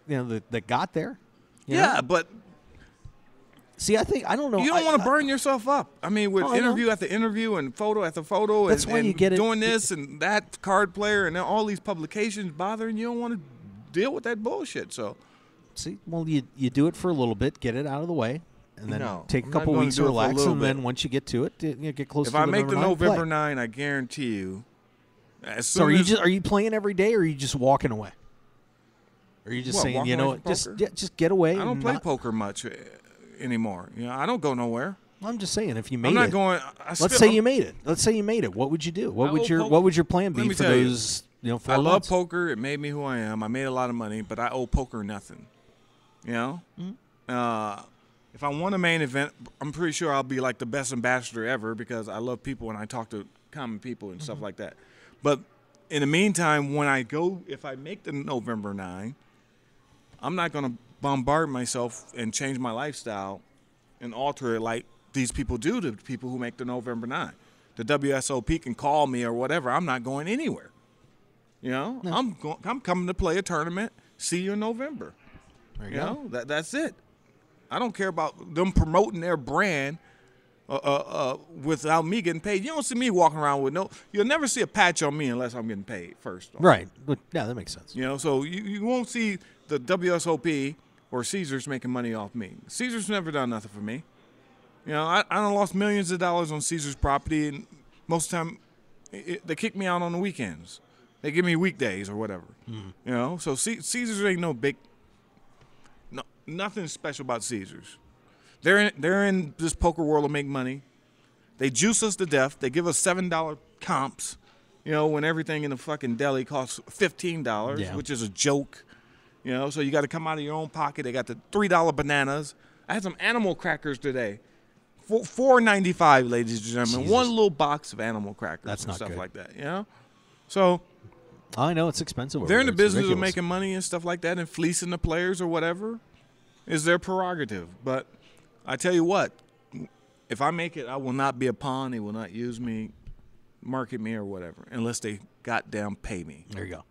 that got there. Yeah, but see, I don't know. You don't want to burn yourself up. I mean, with interview after interview and photo after photo, that's why you get doing this and that card player and all these publications bothering you. Don't want to deal with that bullshit. So. See, well, you do it for a little bit, get it out of the way, and then take a couple weeks to relax, and then once you get to it, you get close to the November 9. If I make the November 9, I guarantee you. So are you playing every day, or are you just walking away? Or are you just saying, just get away? I don't play poker much anymore. I don't go nowhere. I'm just saying, if you made I'm not going. Let's say you made it. Let's say you made it. What would you do? What would your plan be for those? 4 I love months? poker. It made me who I am. I made a lot of money, but I owe poker nothing. If I won a main event, I'm pretty sure I'll be like the best ambassador ever because I love people and I talk to common people and stuff like that. But in the meantime, if I make the November 9, I'm not going to bombard myself and change my lifestyle and alter it like these people do to people who make the November 9. The WSOP can call me or whatever. I'm not going anywhere. No. I'm coming to play a tournament. See you in November. There you go. That's it. I don't care about them promoting their brand without me getting paid. You don't see me walking around with you'll never see a patch on me unless I'm getting paid first. Right. But yeah, that makes sense. So you won't see the WSOP or Caesars making money off me. Caesars never done nothing for me. I done lost millions of dollars on Caesars property, and most of the time they kick me out on the weekends. They give me weekdays or whatever. So Caesars ain't no big. Nothing special about Caesars. They're in this poker world to make money. They juice us to death. They give us $7 comps, when everything in the fucking deli costs $15, which is a joke. So you got to come out of your own pocket. They got the $3 bananas. I had some animal crackers today. $4.95, ladies and gentlemen. Jesus. One little box of animal crackers That's and not stuff good. like that. So I know it's expensive. They're in the business of making money and stuff like that and fleecing the players or whatever is their prerogative. But I tell you what, if I make it, I will not be a pawn. They will not use me, market me or whatever, unless they goddamn pay me. There you go.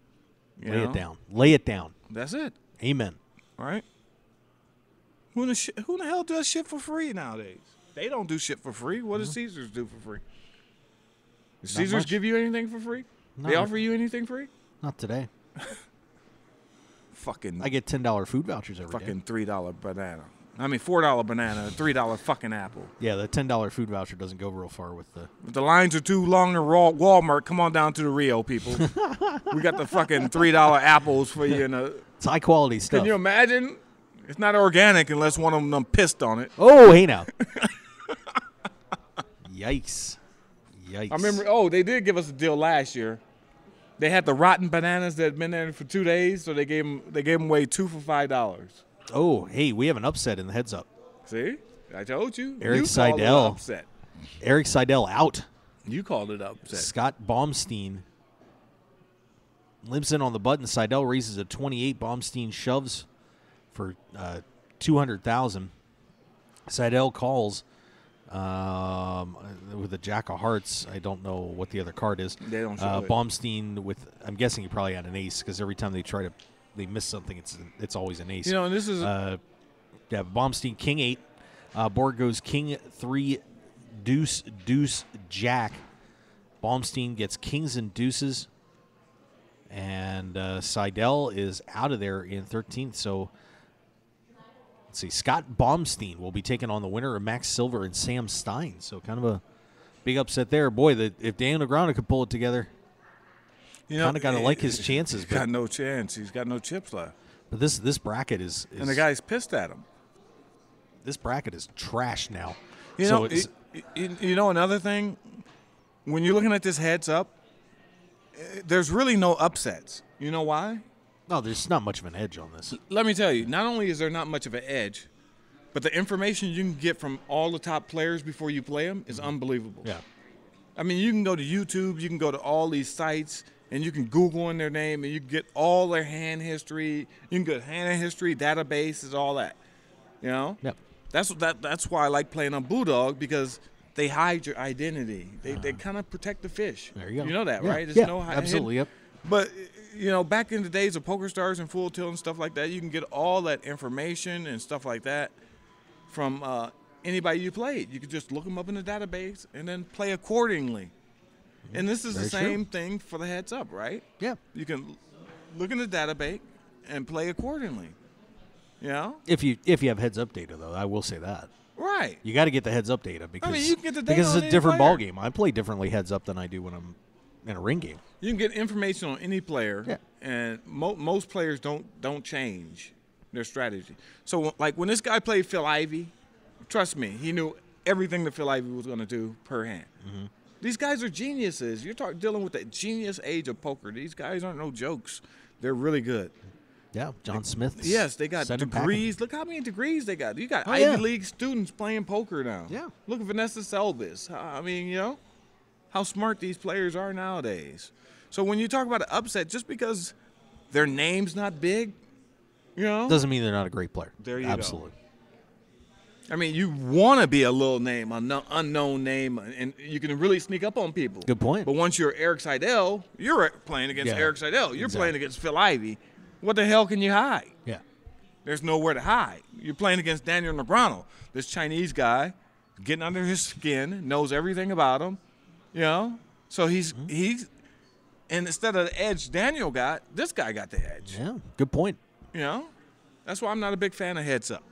Lay it down. That's it. Amen. All right? Who the hell does shit for free nowadays? They don't do shit for free. What does Caesars do for free? Does Caesars give you anything for free? They offer you anything free? Not today. Fucking. I get $10 food vouchers every day. Fucking $3 banana. I mean, $4 banana, $3 fucking apple. Yeah, the $10 food voucher doesn't go real far with the. If the lines are too long to Walmart, come on down to the Rio, people. We got the fucking $3 apples for you. It's high quality stuff. Can you imagine? It's not organic unless one of them pissed on it. Oh, hey now. Yikes. I remember, they did give us a deal last year. They had the rotten bananas that had been there for 2 days, so they gave them away 2 for $5. Oh, hey, we have an upset in the heads up. See? I told you. Eric Seidel. Seidel. Upset. Eric Seidel out. You called it upset. Scott Baumstein limps in on the button. Seidel raises a 28. Baumstein shoves for $200,000. Seidel calls with a jack of hearts. I don't know what the other card is. They don't show it. Baumstein with, I'm guessing he probably had an ace because every time they miss something, it's always an ace. And this is Baumstein king 8. Board goes king 3, deuce, deuce, jack. Baumstein gets kings and deuces, and Seidel is out of there in 13th. So let's see, Scott Baumstein will be taking on the winner of Max Silver and Sam Stein. So kind of a big upset there. Boy, if Dan Negreanu could pull it together. kind of got to like his chances. He's got no chance. He's got no chips left. But this bracket is and the guy's pissed at him. This bracket is trash now. You know, another thing, when you're looking at this heads up, there's really no upsets. You know why? No, there's not much of an edge on this. Let me tell you, not only is there not much of an edge, but the information you can get from all the top players before you play them is unbelievable. Yeah. I mean, you can go to YouTube, you can go to all these sites, and you can Google in their name, and you can get all their hand history. You can get hand history, databases, all that. You know? Yep. That's why I like playing on Bulldog, because they hide your identity. They kind of protect the fish. There you go. You know that, Yeah. right? There's Yeah, no absolutely, yep. But, you know, back in the days of Poker Stars and Full Tilt and stuff like that, you can get all that information and stuff like that from anybody you played. You could just look them up in the database and then play accordingly. And this is the same thing for the heads up, right? Yeah. You can look in the database and play accordingly. You know? If you have heads up data, though, I will say that. Right. You got to get the heads up data because you can get the data because on it's a any different player. ball game. I play differently heads up than I do when I'm in a ring game. You can get information on any player, and most players don't change their strategy. So, like when this guy played Phil Ivey, trust me, he knew everything that Phil Ivey was going to do per hand. Mm-hmm. These guys are geniuses. You're dealing with the genius age of poker. These guys aren't no jokes. They're really good. Yeah, John Smith. Yes, they got degrees. Look how many degrees they got. You got Ivy League students playing poker now. Yeah. Look at Vanessa Selbis. I mean, you know, how smart these players are nowadays. So when you talk about an upset, just because their name's not big, you know, doesn't mean they're not a great player. There you Absolutely. go. I mean, you want to be a little name, an unknown name, and you can really sneak up on people. Good point. But once you're Eric Seidel, you're playing against Eric Seidel. You're playing against Phil Ivey. What the hell can you hide? Yeah. There's nowhere to hide. You're playing against Daniel Negreanu, this Chinese guy, getting under his skin, knows everything about him, you know? So he's and instead of the edge Daniel got, this guy got the edge. Yeah, good point. You know? That's why I'm not a big fan of heads up.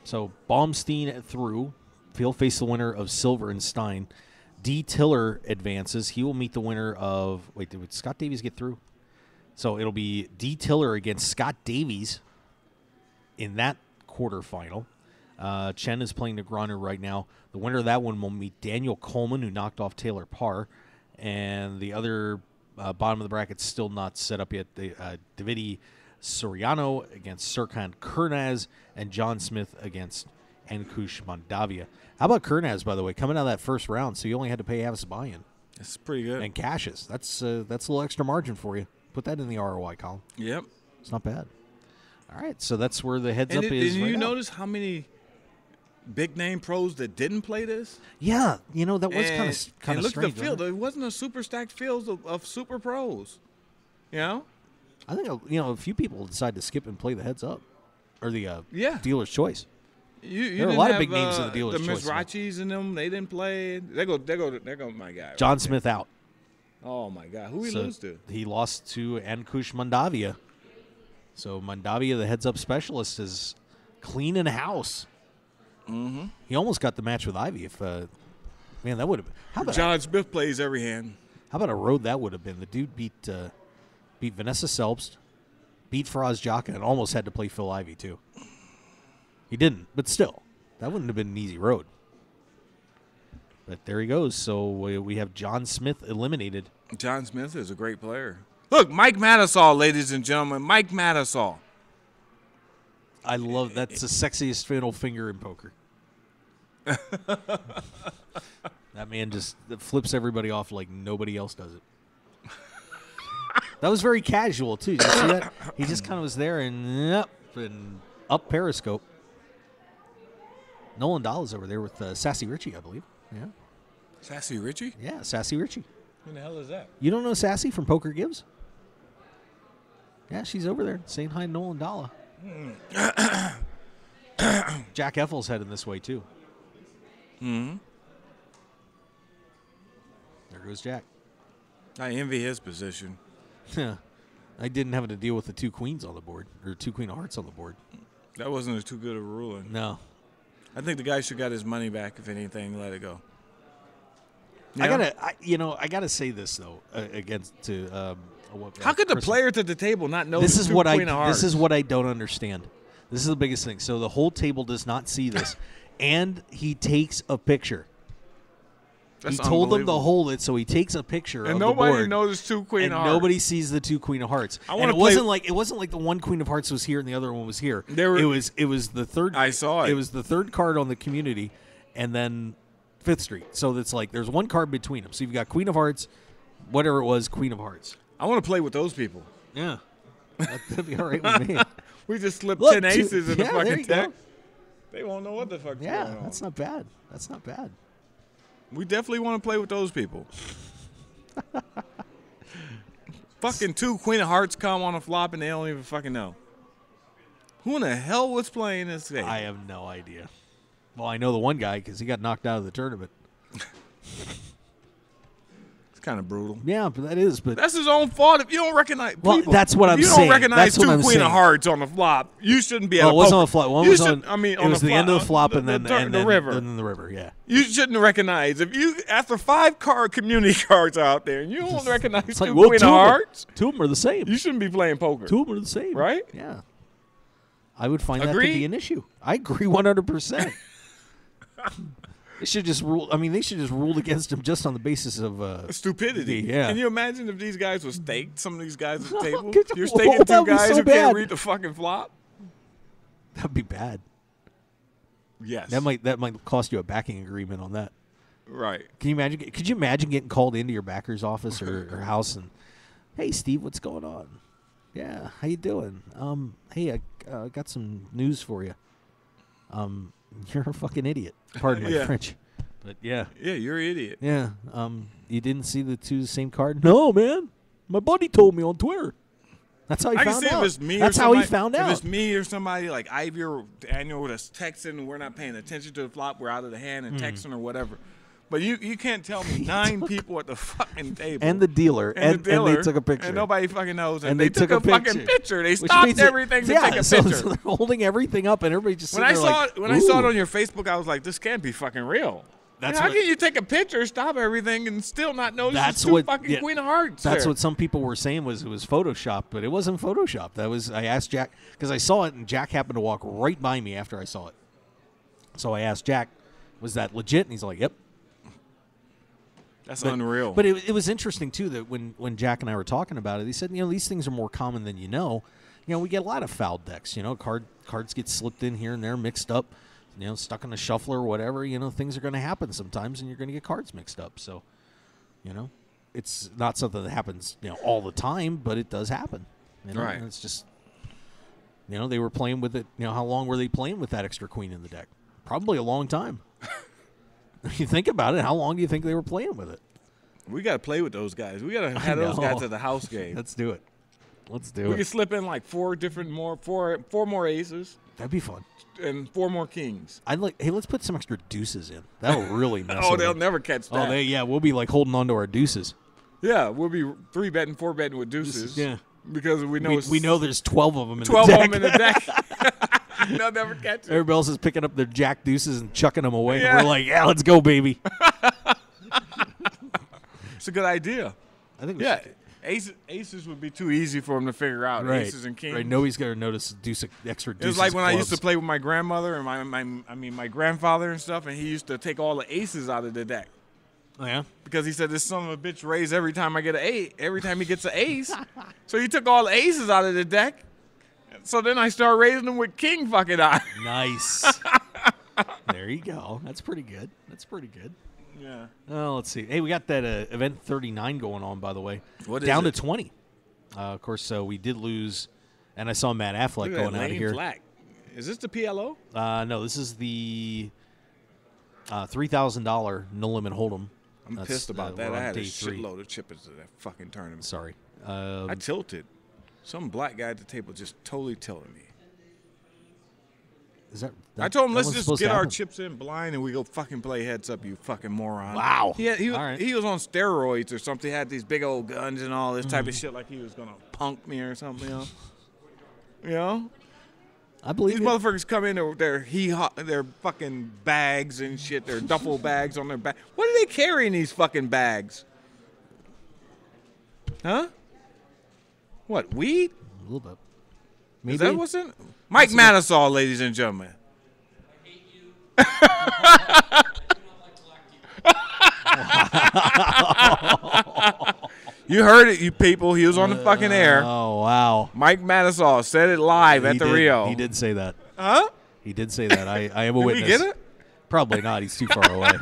So Baumstein through. He'll face the winner of Silver and Stein. D. Tiller advances. He will meet the winner of – wait, did Scott Davies get through? So it'll be D. Tiller against Scott Davies in that quarterfinal. Chen is playing Negreanu right now. The winner of that one will meet Daniel Coleman, who knocked off Taylor Parr. And the other bottom of the bracket still not set up yet. Davide Soriano against Serkan Kurnaz and John Smith against Ankush Mandavia. How about Kurnaz, by the way, coming out of that first round, so you only had to pay half his buy-in. That's pretty good. And cashes. That's a little extra margin for you. Put that in the ROI column. Yep. It's not bad. All right, so that's where the heads up is. Did right you now. notice how many big-name pros that didn't play this? Yeah, you know, that was kind of and look strange. at the field. There wasn't a super stacked field of super pros. You know? I think, a few people decided to skip and play the heads up or the Yeah. dealer's choice. You there are a didn't lot of have, big names in the dealer's choice. The Mizrachis and them, they didn't play. There go my guy. John right Smith out. Oh, my God. Who he So lose to? He lost to Ankush Mandavia. So Mandavia, the heads-up specialist, is cleaning house. Mm-hmm. He almost got the match with Ivy. If man, that would have. How about John Smith plays every hand. How about a road that would have been? The dude beat Vanessa Selbst, beat Faraz Jaka, and almost had to play Phil Ivey too. He didn't, but still, that wouldn't have been an easy road. But there he goes. So we have John Smith eliminated. John Smith is a great player. Look, Mike Mattisall, ladies and gentlemen. Mike Mattisall. I love that's the sexiest middle finger in poker. That man just flips everybody off like nobody else does it. That was very casual too. Did you see that? He just kind of was there and up Periscope. Nolan Dahl's over there with Sassy Richie, I believe. Yeah. Sassy Richie? Yeah, Sassy Richie. Who the hell is that? You don't know Sassy from Poker Gives? Yeah, she's over there saying hi to Nolan Dahl. Jack Effel's heading this way too. Mm-hmm. There goes Jack. I envy his position. I didn't have to deal with the two queens on the board, or two queen of hearts on the board. That wasn't too good of a ruling. No. I think the guy should got his money back, if anything, let it go. Yeah. I gotta say this though How could the players at the table not know this is what Queen of Hearts? This is what I don't understand. This is the biggest thing. So the whole table does not see this, and he takes a picture. That's he told them to unbelievable. hold it, so he takes a picture And of nobody the board. knows two Queen and of Hearts. nobody sees the two Queen of Hearts. I And wanna it wasn't like the one Queen of Hearts was here and the other one was here. It was the third. I saw it. It was the third card on the community, and then Fifth Street. So it's like there's one card between them. So you've got Queen of Hearts, whatever it was, Queen of Hearts. I want to play with those people. Yeah, that'd be all right with me. We just slipped Look, 10 aces in the yeah, there fucking you go. deck. They won't know what the fuck's going on. That's not bad. That's not bad. We definitely want to play with those people. Fucking two Queen of Hearts come on a flop and they don't even fucking know. Who in the hell was playing this game? I have no idea. Well, I know the one guy because he got knocked out of the tournament. It's kind of brutal. Yeah, but that is. But that's his own fault if you don't recognize. Well, people, that's what if I'm you saying. don't recognize That's what two I'm Queen saying. of Hearts on the flop. You shouldn't be able Well, to. it wasn't on the flop. One You was should- on. I mean, it on was the end of the flop and then the river. And then the river. Yeah. You shouldn't recognize if you after 5 card community cards out there and you don't recognize It's two like, well, Queen two of of them- Hearts. Two of them are the same. You shouldn't be playing poker. Two of them are the same. Right? Yeah. I would find that to Agreed? be an issue. I agree 100%. They should just rule. I mean, they should just rule against him just on the basis of Stupidity. Yeah. Can you imagine if these guys were staked? Some of these guys at the table. Could you- You're staking that two would be guys so who bad. can't read the fucking flop. That'd be bad. Yes. That might cost you a backing agreement on that. Right. Can you imagine? Could you imagine getting called into your backer's office or house and, hey, Steve, what's going on? Yeah, how you doing? Hey, I got some news for you. You're a fucking idiot. Pardon my Yeah. French, but yeah. Yeah, you're an idiot. Yeah. You didn't see the same card? No, man. My buddy told me on Twitter. That's how he I found can see out. if it's me That's or how he somebody- found out. If it's me or somebody like Ivy or Daniel that's texting and we're not paying attention to the flop, we're out of the hand and texting or whatever. But you can't tell me 9 people at the fucking table. And the dealer. And the dealer, they took a picture. And nobody fucking knows. And they took a fucking picture. They Which stopped means that- everything to yeah, take a so picture. they're holding everything up, and everybody just When I sitting saw there it, like, when I saw it "Ooh." on your Facebook, I was like, "This can't be fucking real." That's how what- can you take a picture, stop everything, and still not know this That's is two what fucking yeah, Queen of Hearts? That's there? what some people were saying was it was Photoshop, but it wasn't Photoshop. That was I asked Jack because I saw it, and Jack happened to walk right by me after I saw it. So I asked Jack, "Was that legit?" And he's like, "Yep." That's unreal. But it was interesting too that when Jack and I were talking about it, he said, these things are more common than you know. We get a lot of foul decks. Cards get slipped in here and there, mixed up. Stuck in a shuffler or whatever. Things are going to happen sometimes, and you're going to get cards mixed up. So, it's not something that happens all the time, but it does happen. Right. And it's just they were playing with it. How long were they playing with that extra queen in the deck? Probably a long time. If you think about it, how long do you think they were playing with it? We got to play with those guys. We got to have those guys at the house game. Let's do it. Let's do We it. can slip in like four more aces. That'd be fun. And 4 more kings. Hey, let's put some extra deuces in. That'll really mess. Oh, with they'll it. never catch that. We'll be like holding on to our deuces. Yeah, we'll be 3-betting, 4-betting with deuces. Yeah, because we know we know there's 12 of them in 12 the deck. of them in the deck. They'll never catch it. Everybody else is picking up their jack deuces and chucking them away. Yeah. And we're like, yeah, let's go, baby. It's a good idea. I think. Yeah, aces would be too easy for them to figure out. Right. Aces and kings. Right. Nobody's gonna notice extra deuces. It was like when I used to clubs. play with my grandmother and my grandfather and stuff, and he used to take all the aces out of the deck. Oh yeah. Because he said this son of a bitch raised every time I get every time he gets an ace. So he took all the aces out of the deck. So then I started raising them with king fucking eye. Nice. There you go. That's pretty good. Yeah. Oh, let's see. Hey, we got that event 39 going on, by the way. What is Down it? to 20. Of course, we did lose, and I saw Matt Affleck Look at going that out of lame here. flag. Is this the PLO? No, this is the $3,000 no limit hold'em. I'm That's, pissed about that. we're I on had a day 3. shitload of chippers to that fucking tournament. Sorry. I tilted. Some black guy at the table just totally tilted me. Is that I told him, that let's was just supposed get to our happen? chips in blind and we go fucking play heads up, you fucking moron. Wow. He All right. was on steroids or something. He had these big old guns and all this type of shit like he was going to punk me or something, you know? I believe these motherfuckers come in with their fucking bags and shit, their duffel bags on their back. What are they carrying these fucking bags? Huh? What, weed? A little bit. Maybe. Is that what's in? Mike Manasaw, ladies and gentlemen. You heard it, you people. He was on the fucking air. Oh, wow. Mike Manasaw said it live at the Rio. He did say that. Huh? He did say that. I am a witness. Did we get it? Probably not. He's too far away.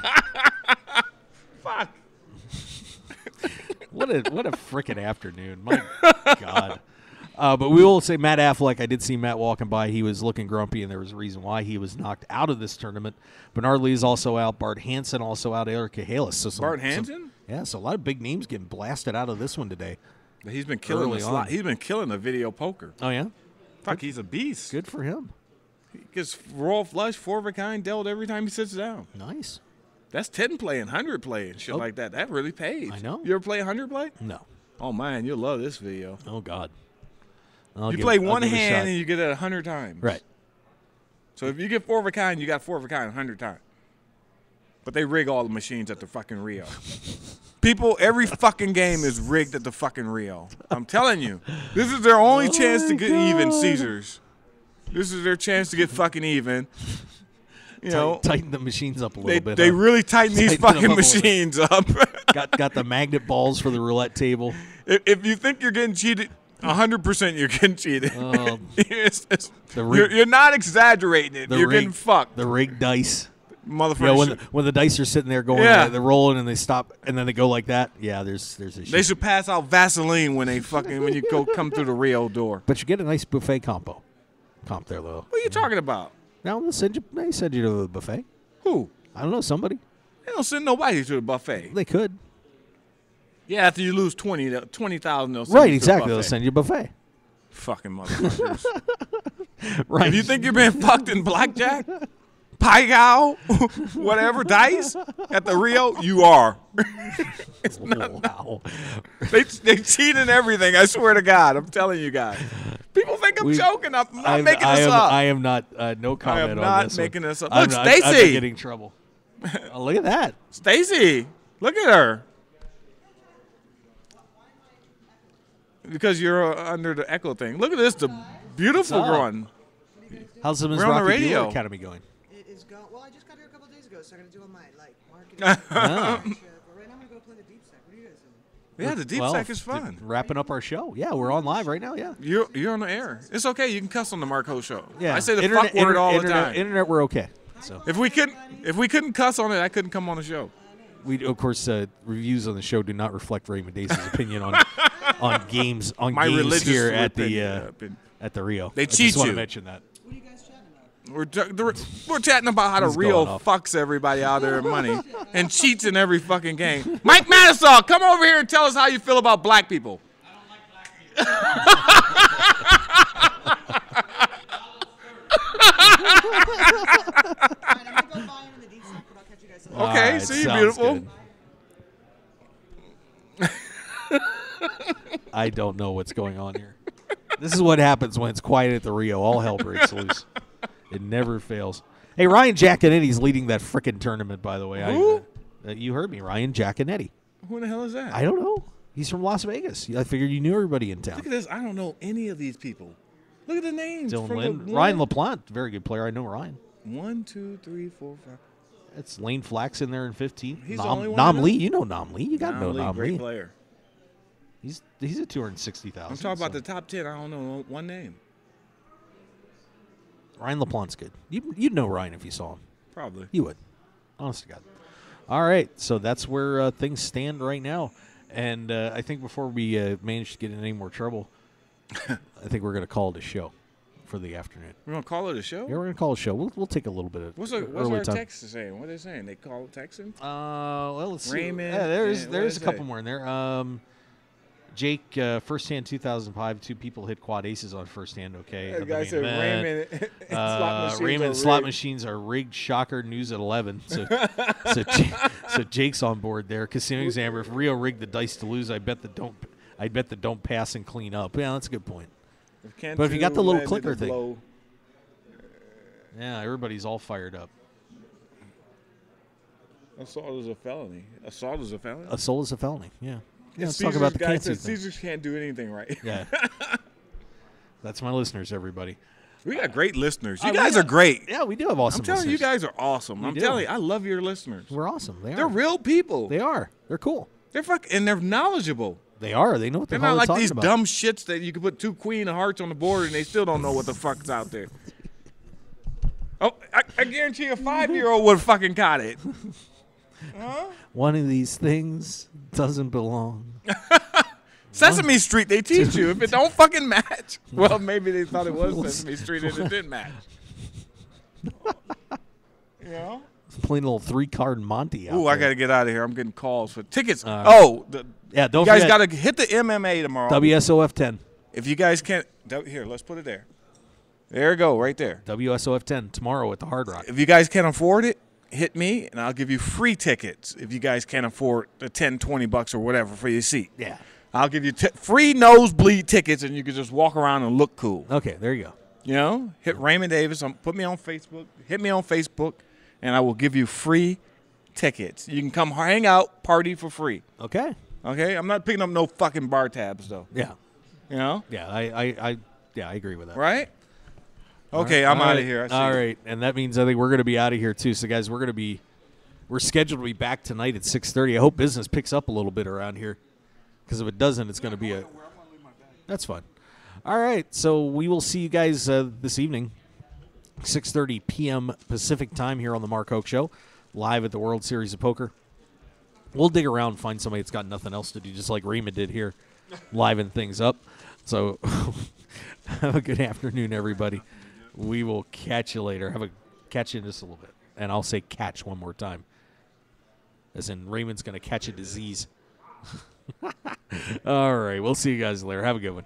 Fuck. What a frickin' afternoon. My God. But we will say Matt Affleck. I did see Matt walking by. He was looking grumpy, and there was a reason why he was knocked out of this tournament. Bernard Lee is also out. Bart Hansen also out. Erica Halis. So Bart Hansen? So a lot of big names getting blasted out of this one today. He's been killing the slot. He's been killing the video poker. Oh, yeah? Fuck, he's a beast. Good for him. He gets royal flush, 4 of a kind dealt every time he sits down. Nice. That's 10 play and 100 play and shit like that. That really pays. I know. You ever play 100 play? No. Oh, man, you'll love this video. Oh, God. You play one hand and you get it 100 times. Right. So if you get 4 of a kind, you got 4 of a kind 100 times. But they rig all the machines at the fucking Rio. People, every fucking game is rigged at the fucking Rio. I'm telling you. This is their only chance to get even, Caesars. This is their chance to get fucking even. You know, tighten the machines up a little bit. They really tighten these fucking machines up. got the magnet balls for the roulette table. If you think you're getting cheated, 100% you're getting cheated. You're not exaggerating it. You're getting fucked. The rigged dice. Motherfucker. When the dice are sitting there going, they're rolling and they stop and then they go like that. Yeah, there's a shit. They should pass out Vaseline when you come through the Rio door. But you get a nice buffet comp there, though. What are you talking about? Now they send you to the buffet. Who? I don't know. Somebody. They don't send nobody to the buffet. They could. Yeah, after you lose 20,000, they'll send right, you exactly. To they'll send you a buffet. Fucking motherfuckers. Right. If you think you're being fucked in blackjack, pie gow, whatever, dice at the Rio, you are. It's not, wow. They cheat in everything. I swear to God. I'm telling you guys. People think I'm joking. I'm not making this up. I am not. No comment on this. I am not making this up. Look, Stacy. I'm getting in trouble. Oh, look at that. Stacy. Look at her. Because you're under the echo thing. Look at this. The beautiful one. How's the Ms. We're on the Rocky radio. Dealer Academy going? It is going. Well, I just got here a couple days ago, so I'm going to do all my marketing. Ah. But right now I'm going to go play the deep stack. What are you guys doing? Yeah, the deep stack is fun. Wrapping up our show. Yeah, we're on live right now. Yeah. You're on the air. It's okay. You can cuss on the Mark Ho show. Yeah. I say the fuck word all the time. Internet, we're okay. So if we couldn't cuss on it, I couldn't come on the show. We of course reviews on the show do not reflect Raymond Dace's opinion on games My games religious here at opinion. the Rio. They I cheat just want you. to mention that. What are you guys chatting about? We're chatting about how the He's Rio going off. fucks everybody out of their money and cheats in every fucking game. Mike Manasaw, come over here and tell us how you feel about black people. I don't like black people. Okay, see you, beautiful. Good. I don't know what's going on here. This is what happens when it's quiet at the Rio. All hell breaks loose. It never fails. Hey, Ryan Giaconetti's leading that frickin' tournament, by the way. Who? You heard me, Ryan Giaconetti. Who the hell is that? I don't know. He's from Las Vegas. I figured you knew everybody in town. Look at this. I don't know any of these people. Look at the names. Dylan from Lynn. the Ryan LaPlante, very good player. I know Ryan. 1, 2, 3, 4, 5. That's Lane Flax in there in 15. He's the only one Nam I know? Lee. You know Nam Lee. You got to know Nam Great Lee. player. He's at 260,000. I'm talking about the top 10. I don't know one name. Ryan LaPlante's good. You'd know Ryan if you saw him. Probably. You would. Honest to God. All right. So that's where things stand right now. And I think before we manage to get in any more trouble, I think we're going to call it a show for the afternoon. We're going to call it a show? Yeah, we're going to call it a show. We'll take a little bit of What's early our time. text saying? What are they saying? They call it texting? Well, let's see. Raymond. Yeah, there's what a couple more in there. Jake, first hand 2005, 2 people hit quad aces on first hand. Okay. The guy said Raymond and slot machines Raymond are and slot rigged. machines are rigged. Shocker news at 11. So, so Jake's on board there. Casino Examiner. If Rio rigged the dice to lose, I bet the don't pass and clean up. Yeah, that's a good point. But if you got the little clicker thing, Yeah, everybody's all fired up. Assault is a felony. Assault is a felony? Assault is a felony, yeah. Yeah, let's talk Caesar's about the guy cancer says thing. Caesars can't do anything right. Yeah. That's my listeners, everybody. We got great listeners. You guys are great. Yeah, we do have awesome I'm telling you, listeners. you guys are awesome. We I'm do. telling you, I love your listeners. We're awesome. They're real people. They are. They're cool. They're and they're knowledgeable. They are. They know what the They're hell not like talking these about. dumb shits that you can put 2 queen of hearts on the board and they still don't know what the fuck's out there. Oh, I guarantee a 5-year-old would have fucking got it. Huh? One of these things doesn't belong. Sesame Street, they teach you. If it don't fucking match. Well, maybe they thought it was Sesame Street and it didn't match. You know? Playing a little 3-card Monty out Ooh, there. I got to get out of here. I'm getting calls for tickets. Don't you guys forget. got to hit the MMA tomorrow. WSOF 10. If you guys can't, here, let's put it there. There you go, right there. WSOF 10 tomorrow at the Hard Rock. If you guys can't afford it, hit me, and I'll give you free tickets if you guys can't afford the $10, $20 or whatever for your seat. Yeah. I'll give you free nosebleed tickets, and you can just walk around and look cool. Okay, there you go. You know, hit Raymond Davis. Put me on Facebook. Hit me on Facebook, and I will give you free tickets. You can come hang out, party for free. Okay. Okay? I'm not picking up no fucking bar tabs, though. Yeah. You know? Yeah, I agree with that. Right? Okay, I'm out of here. I see All you. right, and that means I think we're going to be out of here too. So, guys, we're scheduled to be back tonight at 6:30. I hope business picks up a little bit around here, because if it doesn't, it's going to be That's fine. All right, so we will see you guys this evening, 6:30 p.m. Pacific time here on the Mark Hoke Show, live at the World Series of Poker. We'll dig around and find somebody that's got nothing else to do, just like Raymond did here, liven things up. So have a good afternoon, everybody. We will catch you later. Catch you in just a little bit. And I'll say catch one more time. As in Raymond's going to catch a disease. All right. We'll see you guys later. Have a good one.